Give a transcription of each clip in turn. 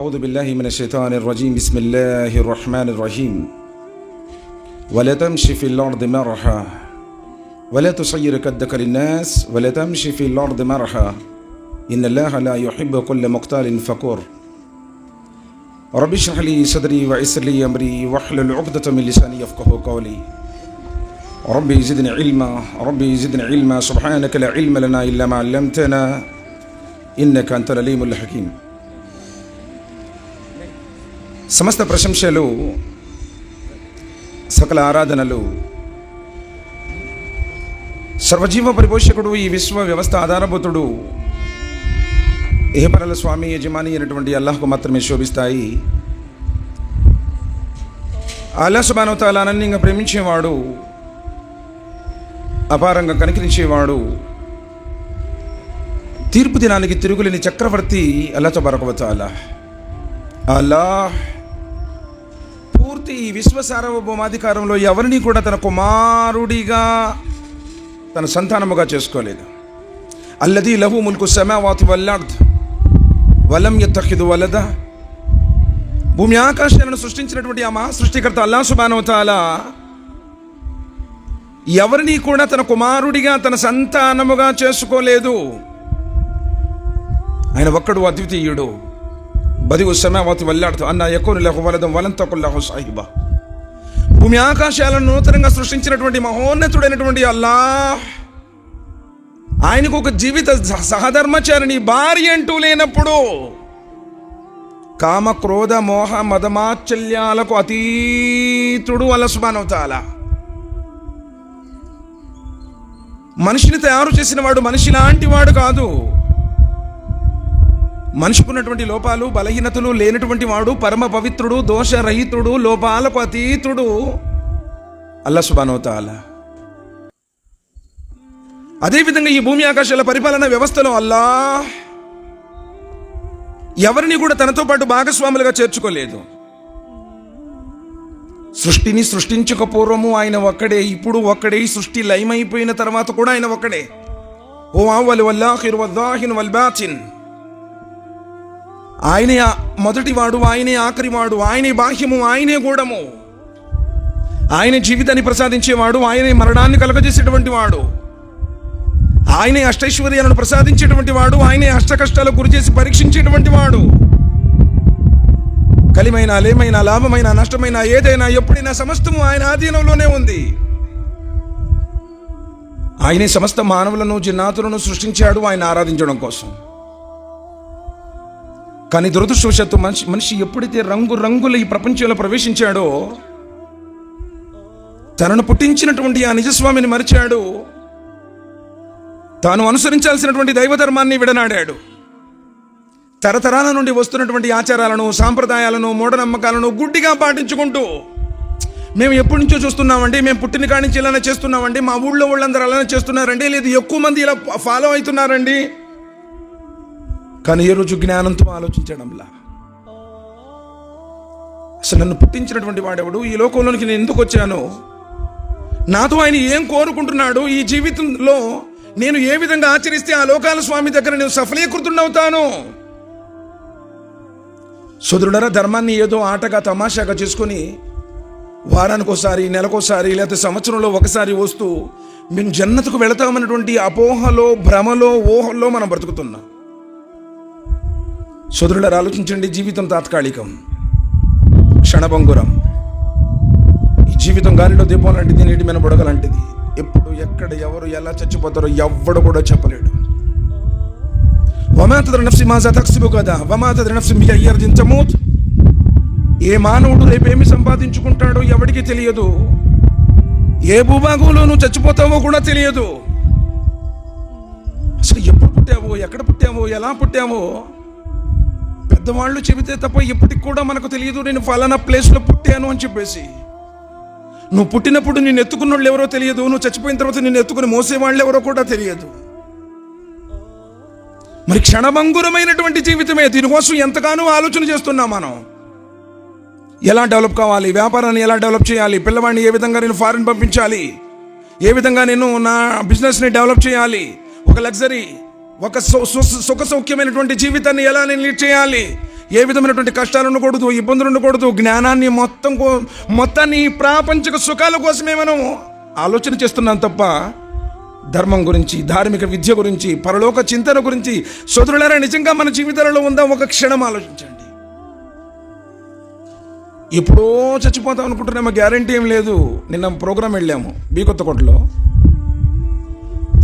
أعوذ بالله من الشيطان الرجيم بسم الله الرحمن الرحيم ولا تمشي في الأرض مرحا ولا تصير كدك للناس ولا تمشي في الأرض مرحا إن الله لا يحب كل مختال فخور رب اشرح لي صدري ويسر لي أمري واحلل عقدة من لساني يفقهوا قولي ربي زدني علما سبحانك لا علم لنا إلا ما علمتنا إنك أنت العليم الحكيم. సమస్త ప్రశంసలు సకల ఆరాధనలు సర్వజీవ పరిపోషకుడు ఈ విశ్వ వ్యవస్థ ఆధారభూతుడు ఏహపరల స్వామి యజమాని అయినటువంటి అల్లాహ్కు మాత్రమే శోభిస్తాయి. అల్లాహ్ సుబ్హానహు వ తఆలా అనన్యంగా ప్రేమించేవాడు, అపారంగా కనికరించేవాడు, తీర్పు దినానికి తిరుగులేని చక్రవర్తి అల్లాహ్ తబారక వ తఆలా. అల్లాహ్ పూర్తి విశ్వ సార్వభౌమాధికారంలో ఎవరిని కూడా తన కుమారుడిగా తన సంతానముగా చేసుకోలేదు. అల్లదీ లహు ముల్కు సమావాతి వల్ అర్ద్ వలం యత్తఖిద్ వలదా. భూమి ఆకాశాలను సృష్టించినటువంటి ఆ మహా సృష్టికర్త అల్లాహ్ సుబ్హానహు వ తఆలా ఎవరిని కూడా తన కుమారుడిగా తన సంతానముగా చేసుకోలేదు. ఆయన ఒక్కడు అద్వితీయుడు. బదివు సమావాతి వల్ అర్ద్ అన్నా యకూను లహు వలదం వలం తకున్ లహు సాహిబా. భూమి ఆకాశాలను నూతనంగా సృష్టించినటువంటి మహోన్నతుడైనటువంటి అల్లాహ్ ఆయనకు ఒక జీవిత సహధర్మచారిణి భార్య అంటూ లేనప్పుడు, కామ క్రోధ మోహ మదమాచల్యాలకు అతీతుడు అల్లాహ్ సుబ్హానహు వ తఆలా. మనిషిని తయారు చేసిన వాడు మనిషి లాంటి వాడు కాదు. మనిషికున్నటువంటి లోపాలు బలహీనతలు లేనటువంటి వాడు పరమ పవిత్రుడు, దోషరహితుడు, లోపాలకు అతీతుడు అల్లాహ్ సుబ్హానహు వ తఆలా. అదేవిధంగా ఈ భూమి ఆకాశాల పరిపాలన వ్యవస్థలో అల్లాహ్ ఎవరిని కూడా తనతో పాటు భాగస్వాములుగా చేర్చుకోలేదు. సృష్టిని సృష్టించక పూర్వము ఆయన ఒక్కడే, ఇప్పుడు ఒక్కడే, సృష్టి లయమైపోయిన తర్వాత కూడా ఆయన ఒక్కడే. ఓ అవ్వల్ వల్ ఆఖిర్ వల్ జాహిర్ వల్ బాతిన్. ఆయనే మొదటివాడు, ఆయనే ఆఖరివాడు, ఆయనే బాహ్యము, ఆయనే గూఢము. ఆయనే జీవితాన్ని ప్రసాదించేవాడు, ఆయనే మరణాన్ని కలగజేసేటువంటి వాడు, ఆయనే అష్టైశ్వర్యాలను ప్రసాదించేటువంటి వాడు, ఆయనే అష్ట కష్టాలకు గురి చేసి పరీక్షించేటువంటి వాడు. కలిమైనా లేమైనా లాభమైనా నష్టమైనా ఏదైనా ఎప్పుడైనా సమస్తము ఆయన ఆధీనంలోనే ఉంది. ఆయనే సమస్త మానవులను జిన్నాతులను సృష్టించాడు ఆయన ఆరాధించడం కోసం. కానీ దురదృష్టవశాత్తు మనిషి ఎప్పుడైతే రంగుల ఈ ప్రపంచంలో ప్రవేశించాడో, తనను పుట్టించినటువంటి ఆ నిజస్వామిని మరిచాడు. తాను అనుసరించాల్సినటువంటి దైవధర్మాన్ని విడనాడాడు. తరతరాల నుండి వస్తున్నటువంటి ఆచారాలను, సాంప్రదాయాలను, మూఢనమ్మకాలను గుడ్డిగా పాటించుకుంటూ, మేము ఎప్పటి నుంచో చూస్తున్నామండి, మేము పుట్టిన కాడి నుంచి ఇలానే చేస్తున్నామండి, మా ఊళ్ళో వాళ్ళందరూ అలానే చేస్తున్నారండి, లేదు ఎక్కువ మంది ఇలా ఫాలో అవుతున్నారండి. కానీ ఏ రోజు జ్ఞానంతో ఆలోచించడంలా, అసలు నన్ను పుట్టించినటువంటి వాడెవడు, ఈ లోకంలోనికి నేను ఎందుకు వచ్చాను, నాతో ఆయన ఏం కోరుకుంటున్నాడు, ఈ జీవితంలో నేను ఏ విధంగా ఆచరిస్తే ఆ లోకాల స్వామి దగ్గర నేను సఫలీకృతుడవుతాను. సోదరులారా, ధర్మాన్ని ఏదో ఆటగా తమాషాగా చేసుకొని వారానికోసారి, నెలకోసారి, లేకపోతే సంవత్సరంలో ఒకసారి వస్తూ మేము జన్నతుకు వెళతామన్నటువంటి అపోహలో, భ్రమలో, ఊహల్లో మనం బ్రతుకుతున్నాం. సోదరులారా, ఆలోచించండి. జీవితం తాత్కాలికం, క్షణభంగురం. ఈ జీవితం గాలిలో దీపం లాంటిది, నీటి మీద బుడగ లాంటిది. ఎప్పుడు, ఎక్కడ, ఎవరు ఎలా చచ్చిపోతారో ఎవ్వడు కూడా చెప్పలేడు. వమా తద్రీ నఫ్సు మాజా తక్సిబు గదా వమా తద్రీ నఫ్సు బిఅయ్యి అర్దిన్ తమూత్. ఏ మానవుడు రేపేమి సంపాదించుకుంటాడో ఎవడికి తెలియదు. ఏ భూభాగంలో నువ్వు చచ్చిపోతావో కూడా తెలియదు. అసలు ఎప్పుడు పుట్టావో, ఎక్కడ పుట్టావో, ఎలా పుట్టావో పెద్దవాళ్ళు చెబితే తప్ప ఎప్పటికి కూడా మనకు తెలియదు. నేను ఫలానా ప్లేస్లో పుట్టాను అని చెప్పేసి. నువ్వు పుట్టినప్పుడు నిన్ను ఎత్తుకున్న వాళ్ళు ఎవరో తెలియదు. నువ్వు చచ్చిపోయిన తర్వాత నిన్ను ఎత్తుకుని మోసేవాళ్ళు ఎవరో కూడా తెలియదు. మరి క్షణభంగురమైనటువంటి జీవితమే. దీనికోసం ఎంతగానో ఆలోచన చేస్తున్నాం మనం. ఎలా డెవలప్ కావాలి, వ్యాపారాన్ని ఎలా డెవలప్ చేయాలి, పిల్లవాడిని ఏ విధంగా నేను ఫారిన్ పంపించాలి, ఏ విధంగా నేను నా బిజినెస్ని డెవలప్ చేయాలి, ఒక లగ్జరీ, ఒక సుఖ సౌఖ్యమైనటువంటి జీవితాన్ని ఎలా నేను లీడ్ చేయాలి, ఏ విధమైనటువంటి కష్టాలు ఉండకూడదు, ఇబ్బందులు ఉండకూడదు. జ్ఞానాన్ని మొత్తాన్ని ఈ ప్రాపంచిక సుఖాల కోసమే మనం ఆలోచన చేస్తున్నాం తప్ప ధర్మం గురించి, ధార్మిక విద్య గురించి, పరలోక చింతన గురించి సోదరులారా నిజంగా మన జీవితాలలో ఉందా? ఒక క్షణం ఆలోచించండి. ఎప్పుడో చచ్చిపోతాం అనుకుంటున్నామో గ్యారంటీ ఏం లేదు. నిన్న ప్రోగ్రాం వెళ్ళాము బీ కొత్తకోటలో,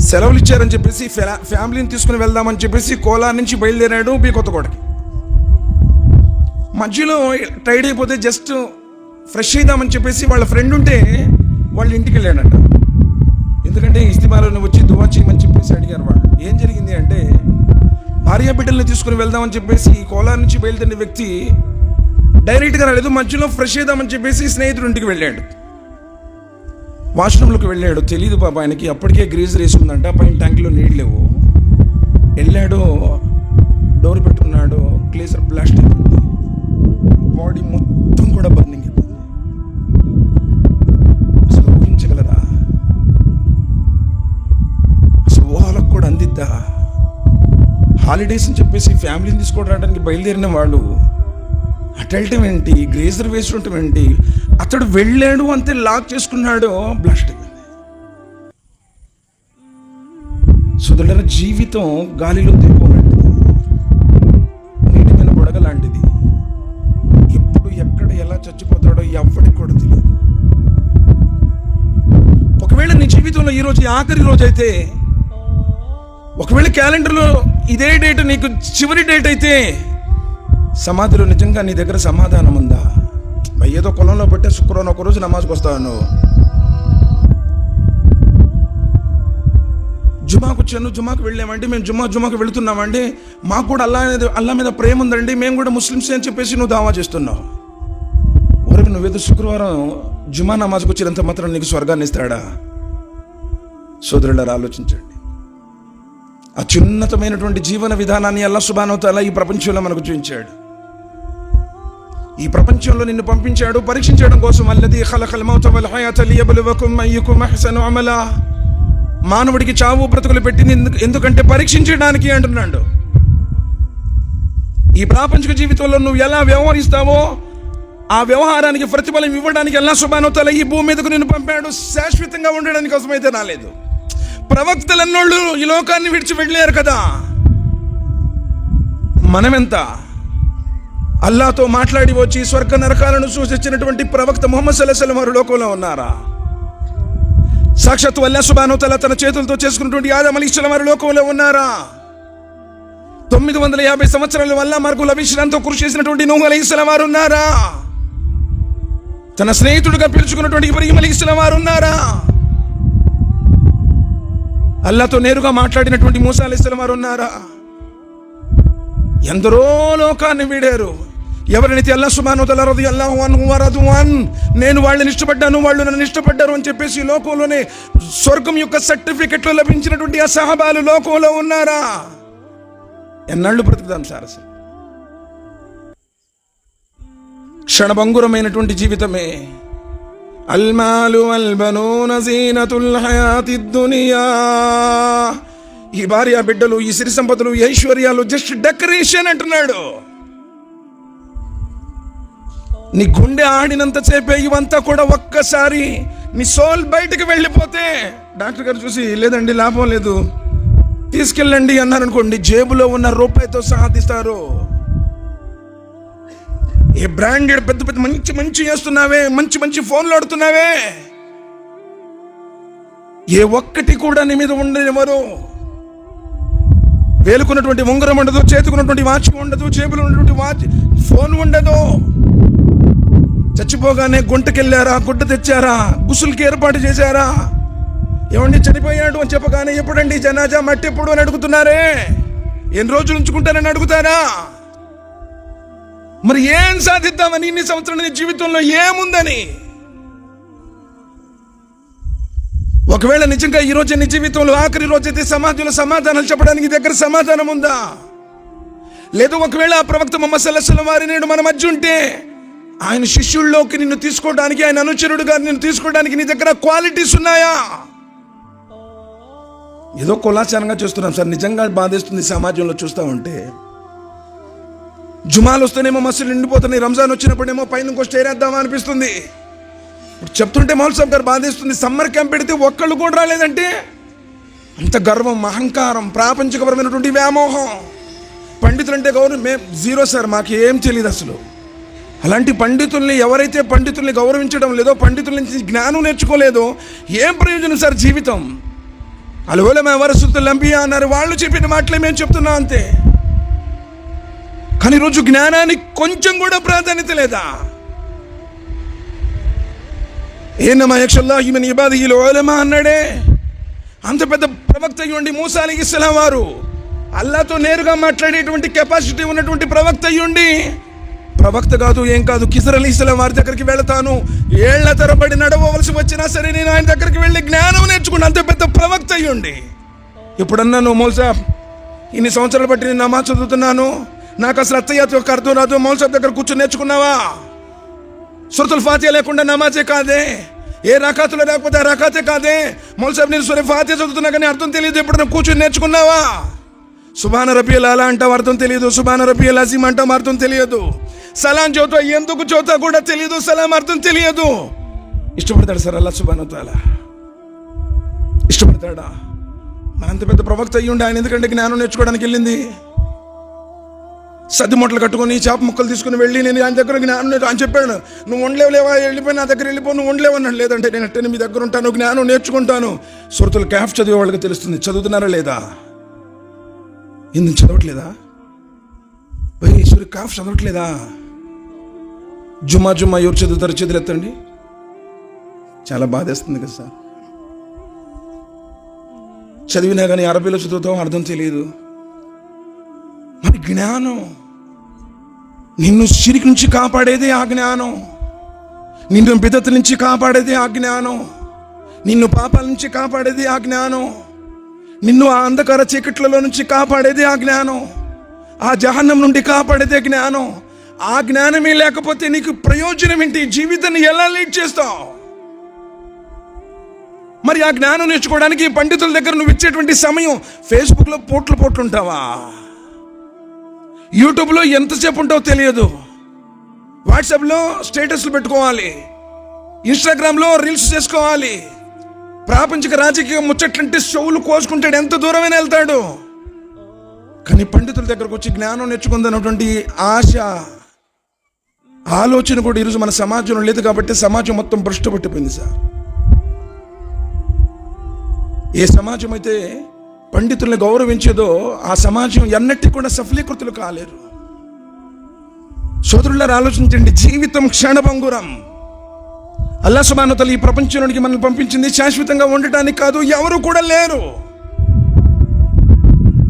సెలవులు ఇచ్చారని చెప్పేసి ఫ్యామిలీని తీసుకుని వెళ్దామని చెప్పేసి కోలార్ నుంచి బయలుదేరాడు బీ కొత్తకోటకి. మధ్యలో టైడ్ అయిపోతే జస్ట్ ఫ్రెష్ అయిద్దామని చెప్పేసి వాళ్ళ ఫ్రెండ్ ఉంటే వాళ్ళ ఇంటికి వెళ్ళాడంట. ఎందుకంటే ఇస్తిమాలను వచ్చి దువా చేయమని చెప్పేసి అడిగారు వాళ్ళు. ఏం జరిగింది అంటే భార్య బిడ్డల్ని తీసుకుని వెళ్దామని చెప్పేసి కోలార్ నుంచి బయలుదేరిన వ్యక్తి డైరెక్ట్గా రాలేదు, మధ్యలో ఫ్రెష్ అయిద్దామని చెప్పేసి స్నేహితుడి ఇంటికి వెళ్ళాడు. వాష్రూమ్లోకి వెళ్ళాడు, తెలియదు పాప ఆయనకి, అప్పటికే గ్రీజర్ వేసుకుందంట, పైన ట్యాంక్లో నీళ్ళు లేవు. వెళ్ళాడు, డోర్ పెట్టుకున్నాడు, గ్లేజర్ బ్లాస్ట్ అయిపోయింది, బాడీ మొత్తం కూడా బర్నింగ్ అయిపోయింది. అసలు ఊహించగలరా? అసలు ఊహలకు కూడా అందిద్దా? హాలిడేస్ అని చెప్పేసి ఫ్యామిలీని తీసుకొని రావడానికి బయలుదేరిన వాళ్ళు అటెల్టం ఏంటి, గ్రేజర్ వేసుకుంటాం ఏంటి? అతడు వెళ్ళాడు అంతే, లాక్ చేసుకున్నాడు, బ్లాస్ట్ అయిపోయింది. సోదరుల జీవితం గాలిలో దీపం లాంటిది, నీటి మీద బుడగ లాంటిది. ఎప్పుడు ఎక్కడ ఎలా చచ్చిపోతాడో ఎవరికి కూడా తెలియదు. ఒకవేళ నీ జీవితంలో ఈరోజు ఆఖరి రోజు అయితే, ఒకవేళ క్యాలెండర్లో ఇదే డేట్ నీకు చివరి డేట్ అయితే, సమాధిలో నిజంగా నీ దగ్గర సమాధానం ఉందా? ఏదో కులంలో పెట్టే శుక్రవారం ఒకరోజు నమాజ్కి వస్తావు నువ్వు, జుమాకు వచ్చాను, జుమాకు వెళ్ళామండి, మేము జుమాకు వెళుతున్నామండి, మాకు కూడా అల్లా మీద ప్రేమ ఉందండి, మేము కూడా ముస్లిమ్స్ అని చెప్పేసి నువ్వు దావా చేస్తున్నావు. ఊరికి నువ్వేదో శుక్రవారం జుమా నమాజ్కి వచ్చినంత మాత్రం నీకు స్వర్గాన్ని ఇస్తాడా? సోదరులారా ఆలోచించండి. అత్యున్నతమైనటువంటి జీవన విధానాన్ని అల్లాహ్ సుబ్హానహు వ తఆలా ఈ ప్రపంచంలో మనకు చూపించాడు. ఈ ప్రపంచంలో నిన్ను పంపించాడు పరీక్షించడం కోసం. అల్లదీ ఖలఖల్ మౌత వల్ హయాత లియబ్లువకుం అయ్యుకుం అహ్సను అమలా. మానవుడికి చావు బ్రతుకులు పెట్టింది ఎందుకంటే పరీక్షించడానికి అంటున్నాడు. ఈ ప్రాపంచిక జీవితంలో నువ్వు ఎలా వ్యవహరిస్తావో ఆ వ్యవహారానికి ప్రతిఫలం ఇవ్వడానికి అల్లాహ్ సుబ్హానహు వ తఆలా ఈ భూమి మీదకు నిన్ను పంపాడు. శాశ్వతంగా ఉండడానికి కోసమైతే రాలేదు. ప్రవక్తలన్నోళ్ళు ఈ లోకాన్ని విడిచి వెళ్ళారు కదా, మనమెంత? అల్లాతో మాట్లాడి వచ్చి స్వర్గ నరకాలను సూచించినటువంటి ప్రవక్త ముహమ్మద్ సల్లల్లాహు అలైహి వసల్లం వారు లోకంలో ఉన్నారా? సాక్షాత్తు అల్లాహ్ సుబ్హానహు వ తఆలా తన చేతులతో చేసుకున్నటువంటి ఆదం అలైహిస్సలాం వారు లోకంలో ఉన్నారా? 950 సంవత్సరాల వల్ల మరుగుల విశ్రాంతితో కృషి చేసినటువంటి నూహ్ అలైహిస్సలాం వారు ఉన్నారా? తన స్నేహితుడిగా పిలుచుకున్నటువంటి ఇబ్రాహీం అలైహిస్సలాం వారు ఉన్నారా? అల్లాతో నేరుగా మాట్లాడినటువంటి మూసా అలైహిస్సలాం వారు ఉన్నారా? ఎందరో లోకాన్ని వీడారు. ఎవరినైతే అల్లాహ్ సుబ్హానహు వ తఆలా రదియల్లాహు అన్హు వ రదు అన్, నేను వాళ్ళని ఇష్టపడ్డాను, వాళ్ళు నన్ను ఇష్టపడ్డారు అని చెప్పేసి లోకంలోనే స్వర్గం యొక్క సర్టిఫికెట్లు లభించినటువంటి ఆ సహబాలు లోకంలో ఉన్నారా? ఎన్నాళ్ళు బ్రతుకుదాం సార్? అసలు క్షణభంగురమైనటువంటి జీవితమే. అల్మాలు అల్బనూన జీనతుల్ హయాతిద్ దునియా. ఈ భార్య బిడ్డలు, ఈ సిరి సంపదలు, ఈ ఐశ్వర్యాలు జస్ట్ డెకరేషన్ అంటున్నాడు. నీ గుండె ఆడినంత సేపే ఇవంతా కూడా. ఒక్కసారి నీ సోల్ బయటకు వెళ్ళిపోతే డాక్టర్ గారు చూసి లేదండి లాభం లేదు తీసుకెళ్ళండి అన్నారనుకోండి, జేబులో ఉన్న రూపాయితో సహా తీస్తారు. ఏ బ్రాండెడ్ పెద్ద పెద్ద మంచి చేస్తున్నావే, మంచి ఫోన్లు ఆడుతున్నావే, ఏ ఒక్కటి కూడా నీ మీద ఉండనివ్వరు. వేలుకున్నటువంటి ఉంగరం ఉండదు, చేతుకున్నటువంటి వాచ్ ఉండదు, జేబులో ఉన్నటువంటి ఫోన్ ఉండదు. చచ్చిపోగానే గుంటకెళ్ళారా, గుడ్డ తెచ్చారా, గుసులకి ఏర్పాటు చేశారా? ఏమండి చనిపోయాడు అని చెప్పగానే ఎప్పుడండి జనాజా, మట్టి ఎప్పుడు అని అడుగుతున్నారే? ఎన్ని రోజులు ఉంచుకుంటారని అడుగుతారా? మరి ఏం సాధిద్దామని ఇన్ని సంవత్సరాల నీ జీవితంలో ఏముందని? ఒకవేళ నిజంగా ఈ రోజు నీ జీవితంలో ఆఖరి రోజైతే సమాజంలో సమాధానాలు చెప్పడానికి దగ్గర సమాధానం ఉందా? లేదు ఒకవేళ ఆ ప్రవక్త ముహమ్మద్ సల్లల్లాహు అలైహి వసల్లం వారి నేడు మన మధ్య ఉంటే ఆయన శిష్యుల్లోకి నిన్ను తీసుకోవడానికి, ఆయన అనుచరుడుగా నిన్ను తీసుకోవడానికి నీ దగ్గర క్వాలిటీస్ ఉన్నాయా? ఏదో కులాచారంగా చూస్తున్నాం సార్. నిజంగా బాధేస్తుంది సమాజంలో చూస్తూ ఉంటే. జుమాలు వస్తేనేమో మసీదులు నిండిపోతున్నాయి, రంజాన్ వచ్చినప్పుడేమో పైన ఇంకో స్టేర్ వేద్దామా అనిపిస్తుంది. ఇప్పుడు చెప్తుంటే మౌలవీ సాబ్ గారు బాధేస్తుంది. సమ్మర్ క్యాంప్ పెడితే ఒక్కళ్ళు కూడా రాలేదంటే అంత గర్వం, అహంకారం, ప్రాపంచికపరమైనటువంటి వ్యామోహం. పండితులంటే గౌరవం మేము జీరో సార్, మాకు ఏం తెలియదు అసలు. అలాంటి పండితుల్ని, ఎవరైతే పండితుల్ని గౌరవించడం లేదో, పండితుల నుంచి జ్ఞానం నేర్చుకోలేదో ఏం ప్రయోజనం సార్ జీవితం? అల్ఉలమా వరసతుల్ అంబియా అన్నారు, వాళ్ళు చెప్పిన మాటలే మేము చెప్తున్నాం అంతే. కానీ ఈరోజు జ్ఞానానికి కొంచెం కూడా ప్రాధాన్యత లేదా? ఇన్నమా యఖ్షాల్లాహి మిన్ ఇబాదిహిల్ ఉలమా అన్నాడే. అంత పెద్ద ప్రవక్త అయ్యుండి మూసా అలైహిస్సలాం వారు అల్లాహ్తో నేరుగా మాట్లాడేటువంటి కెపాసిటీ ఉన్నటువంటి ప్రవక్త అయ్యుండి, ప్రవక్త కాదు ఏం కాదు, కిసర్ అలైహిస్సలాం వారి దగ్గరికి వెళతాను, ఏళ్ల తరబడి నడవవలసి వచ్చినా సరే నేను ఆయన దగ్గరికి వెళ్ళి జ్ఞానం నేర్చుకుని, అంత పెద్ద ప్రవక్త అయ్యుండి ఎప్పుడన్నా నువ్వు మౌలవీ సాబ్ ఇన్ని సంవత్సరాలు బట్టి నేను నమాజ్ చదువుతున్నాను, నాకు అసలు అత్తయ్యతో ఒక అర్థం రాదు, మౌలవీ సాబ్ దగ్గర కూర్చొని నేర్చుకున్నావా? సూరతుల్ ఫాతిహా లేకుండా నమాజే కాదే, ఏ రకాతులో లేకపోతే ఆ రకాతే కాదే. మౌలవీ సాబ్ నేను సూర ఫాతిహా చదువుతున్నా కానీ అర్థం తెలియదు, ఎప్పుడు నువ్వు కూర్చొని నేర్చుకున్నావా? సుబ్హాన రబ్బియల్ అలా అంటావు అర్థం తెలియదు, సుబ్హాన రబ్బియల్ అజీమ్ అంటాం అర్థం తెలియదు, సలాం చదువుతా ఎందుకు చదువుతా కూడా తెలియదు, సలాం అర్థం తెలియదు. ఇష్టపడతాడు సార్ అల్లాహ్ సుబ్హానహు వ తఆలా? ఇష్టపడతాడా? అంత పెద్ద ప్రవక్త అయ్యుండి ఆయన ఎందుకంటే జ్ఞానం నేర్చుకోవడానికి వెళ్ళింది? సద్ది మూటలు కట్టుకొని చేప ముక్కలు తీసుకుని వెళ్ళి నేను ఆయన దగ్గర జ్ఞానం అని చెప్పాడు. నువ్వు ఉండలేవులేవా, వెళ్ళిపోయి నా దగ్గర వెళ్ళిపో, నువ్వు ఉండలేవు అన్నాడు. లేదంటే నేను అట్టని మీ దగ్గర ఉంటాను, జ్ఞానం నేర్చుకుంటాను. సూరతుల్ కహఫ్ చదివే వాళ్ళకి తెలుస్తుంది. చదువుతున్నారా లేదా? ఎందుకు చదవట్లేదా? సూరతుల్ కహఫ్ చదవట్లేదా? జుమ్మా ఎవరు చదువుతారు? చేతులెత్తండి. చాలా బాధేస్తుంది కదా సార్. చదివినా కానీ అరబీలో చదువుతాం అర్థం తెలియదు. మరి జ్ఞానం నిన్ను షిర్క్ నుంచి కాపాడేదే ఆ జ్ఞానం, నిన్ను బిదత్ నుంచి కాపాడేదే ఆ జ్ఞానం, నిన్ను పాపాల నుంచి కాపాడేది ఆ జ్ఞానం, నిన్ను ఆ అంధకార చీకట్లలో నుంచి కాపాడేది ఆ జ్ఞానం, ఆ జహన్నం నుండి కాపాడేదే జ్ఞానం. ఆ జ్ఞానమే లేకపోతే నీకు ప్రయోజనం ఏంటి? జీవితాన్ని ఎలా లీడ్ చేస్తావు? మరి ఆ జ్ఞానం నేర్చుకోవడానికి పండితుల దగ్గర నువ్వు ఇచ్చేటువంటి సమయం ఫేస్బుక్లో పోట్లు ఉంటావా? యూట్యూబ్లో ఎంతసేపు ఉంటావో తెలియదు, వాట్సాప్లో స్టేటస్లు పెట్టుకోవాలి, ఇన్స్టాగ్రామ్లో రీల్స్ చేసుకోవాలి, ప్రాపంచిక రాజకీయ ముచ్చట్లంటే చెవులు కోసుకుంటాడు, ఎంత దూరమైనా వెళ్తాడు. కానీ పండితుల దగ్గరకు వచ్చి జ్ఞానం నేర్చుకుందన్నటువంటి ఆశ, ఆలోచన కూడా ఈరోజు మన సమాజంలో లేదు. కాబట్టి సమాజం మొత్తం భ్రష్టు పట్టిపోయింది సార్. ఏ సమాజం అయితే పండితుల్ని గౌరవించేదో ఆ సమాజం ఎన్నటికీ కూడా సఫలీకృతులు కాలేరు. సోదరులారా ఆలోచించండి, జీవితం క్షణభంగురం. అల్లాహ్ సుబ్హానహు వ తఆలా ఈ ప్రపంచంలోనికి మనల్ని పంపించింది శాశ్వతంగా ఉండటానికి కాదు. ఎవరు కూడా లేరు.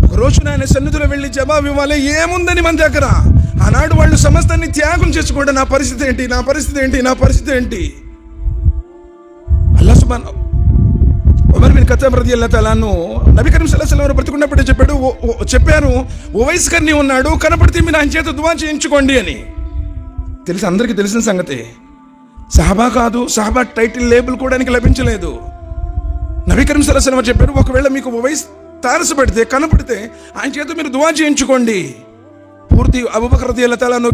ఒక రోజు ఆయన సన్నిధిలో వెళ్ళి జవాబు ఇవ్వాలి, ఏముందని మన దగ్గర? ఆనాడు వాళ్ళు సమస్తాన్ని త్యాగం చేసుకోండి, నా పరిస్థితి ఏంటి, నా పరిస్థితి ఏంటి, నా పరిస్థితి ఏంటి? అల్లాహ్ సుబ్హానహు ఉమర్ బిన్ ఖత్తాబ్ రదియల్లాహు తఆలా అన్హు నబీ కరీం సల్లల్లాహు అలైహి వసల్లం బ్రతికున్నప్పుడే చెప్పారు ఉవైస్ కర్నీ ఉన్నాడు, కనపడితే మీరు ఆయన చేత దువా చేయించుకోండి అని. తెలుసు, అందరికీ తెలిసిన సంగతే. సహాబా కాదు, సహాబా టైటిల్ లేబుల్ కూడా లభించలేదు. నబీ కరీం సల్లల్లాహు అలైహి వసల్లం చెప్పారు, ఒకవేళ మీకు ఉవైస్ తారసపడితే కనపడితే ఆయన చేత మీరు దువా చేయించుకోండి. పూర్తి అబూబకర్ రదియల్లాహు తఆలా అన్హు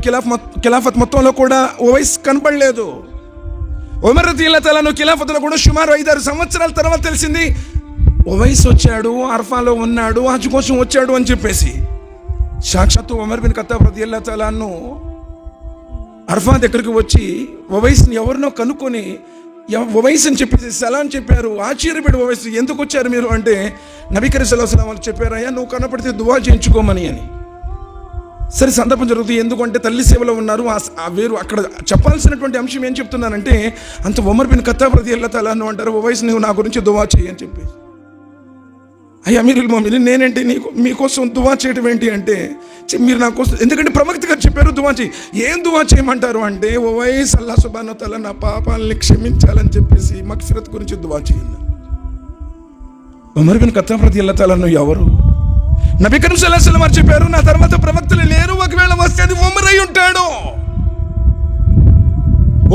ఖిలాఫత్ మొత్తంలో కూడా ఉవైస్ కనపడలేదు. ఉమర్ రదియల్లాహు తఆలా అన్హు ఖిలాఫత్లో కూడా సుమారు 5-6 సంవత్సరాల తర్వాత తెలిసింది ఉవైస్ వచ్చాడు, అర్ఫాలో ఉన్నాడు, హజ్ కోసం వచ్చాడు అని చెప్పేసి. సాక్షాత్తు ఉమర్ బిన్ ఖత్తాబ్ రదియల్లాహు తఆలా అన్హు అర్ఫా దగ్గరికి వచ్చి ఉవైస్ని ఎవరినో కనుక్కొని ఉవైస్ అని చెప్పేసి సలాం చెప్పారు. ఆశ్చర్యపడి ఉవైస్ ఎందుకు వచ్చారు మీరు అంటే నబీ కరీం సల్లల్లాహు అలైహి వసల్లం చెప్పారు, అయ్యా నువ్వు కనపడితే దువా చేయించుకోమని అని. సరే, సందర్భం జరుగుతుంది. ఎందుకంటే తల్లి సేవలో ఉన్నారు. వేరు అక్కడ చెప్పాల్సినటువంటి అంశం ఏం చెప్తున్నానంటే, అంత ఉమర్ బిన్ ఖత్తాబ్ రదియల్లాహు తఆలా అన్హు అంటారు, ఉవైస్ నువ్వు నా గురించి దువా చేయి అని చెప్పి. అయ్యా అమీరుల్ మోమినీన్ నేనేంటి మీకోసం దువా చేయడం ఏంటి అంటే, మీరు నా కోసం, ఎందుకంటే ప్రవక్త గారు చెప్పారు దువా చేయి. ఏం దువా చేయమంటారు అంటే, ఉవైస్ అల్లాహ్ సుబ్హానహు వ తఆలా నా పాపాలని క్షమించాలని చెప్పేసి మగ్ఫిరత్ గురించి దువా చేయండి. ఉమర్ బిన్ ఖత్తాబ్ రదియల్లాహు తఆలా అన్హు ఎవరు? నబీ కరీం సల్లల్లాహు అలైహి వసల్లం చెప్పారు, నా తర్వాత ప్రవక్తలు లేరు, ఒకవేళ వస్తే అది ఉమర్ అయి ఉంటాడు.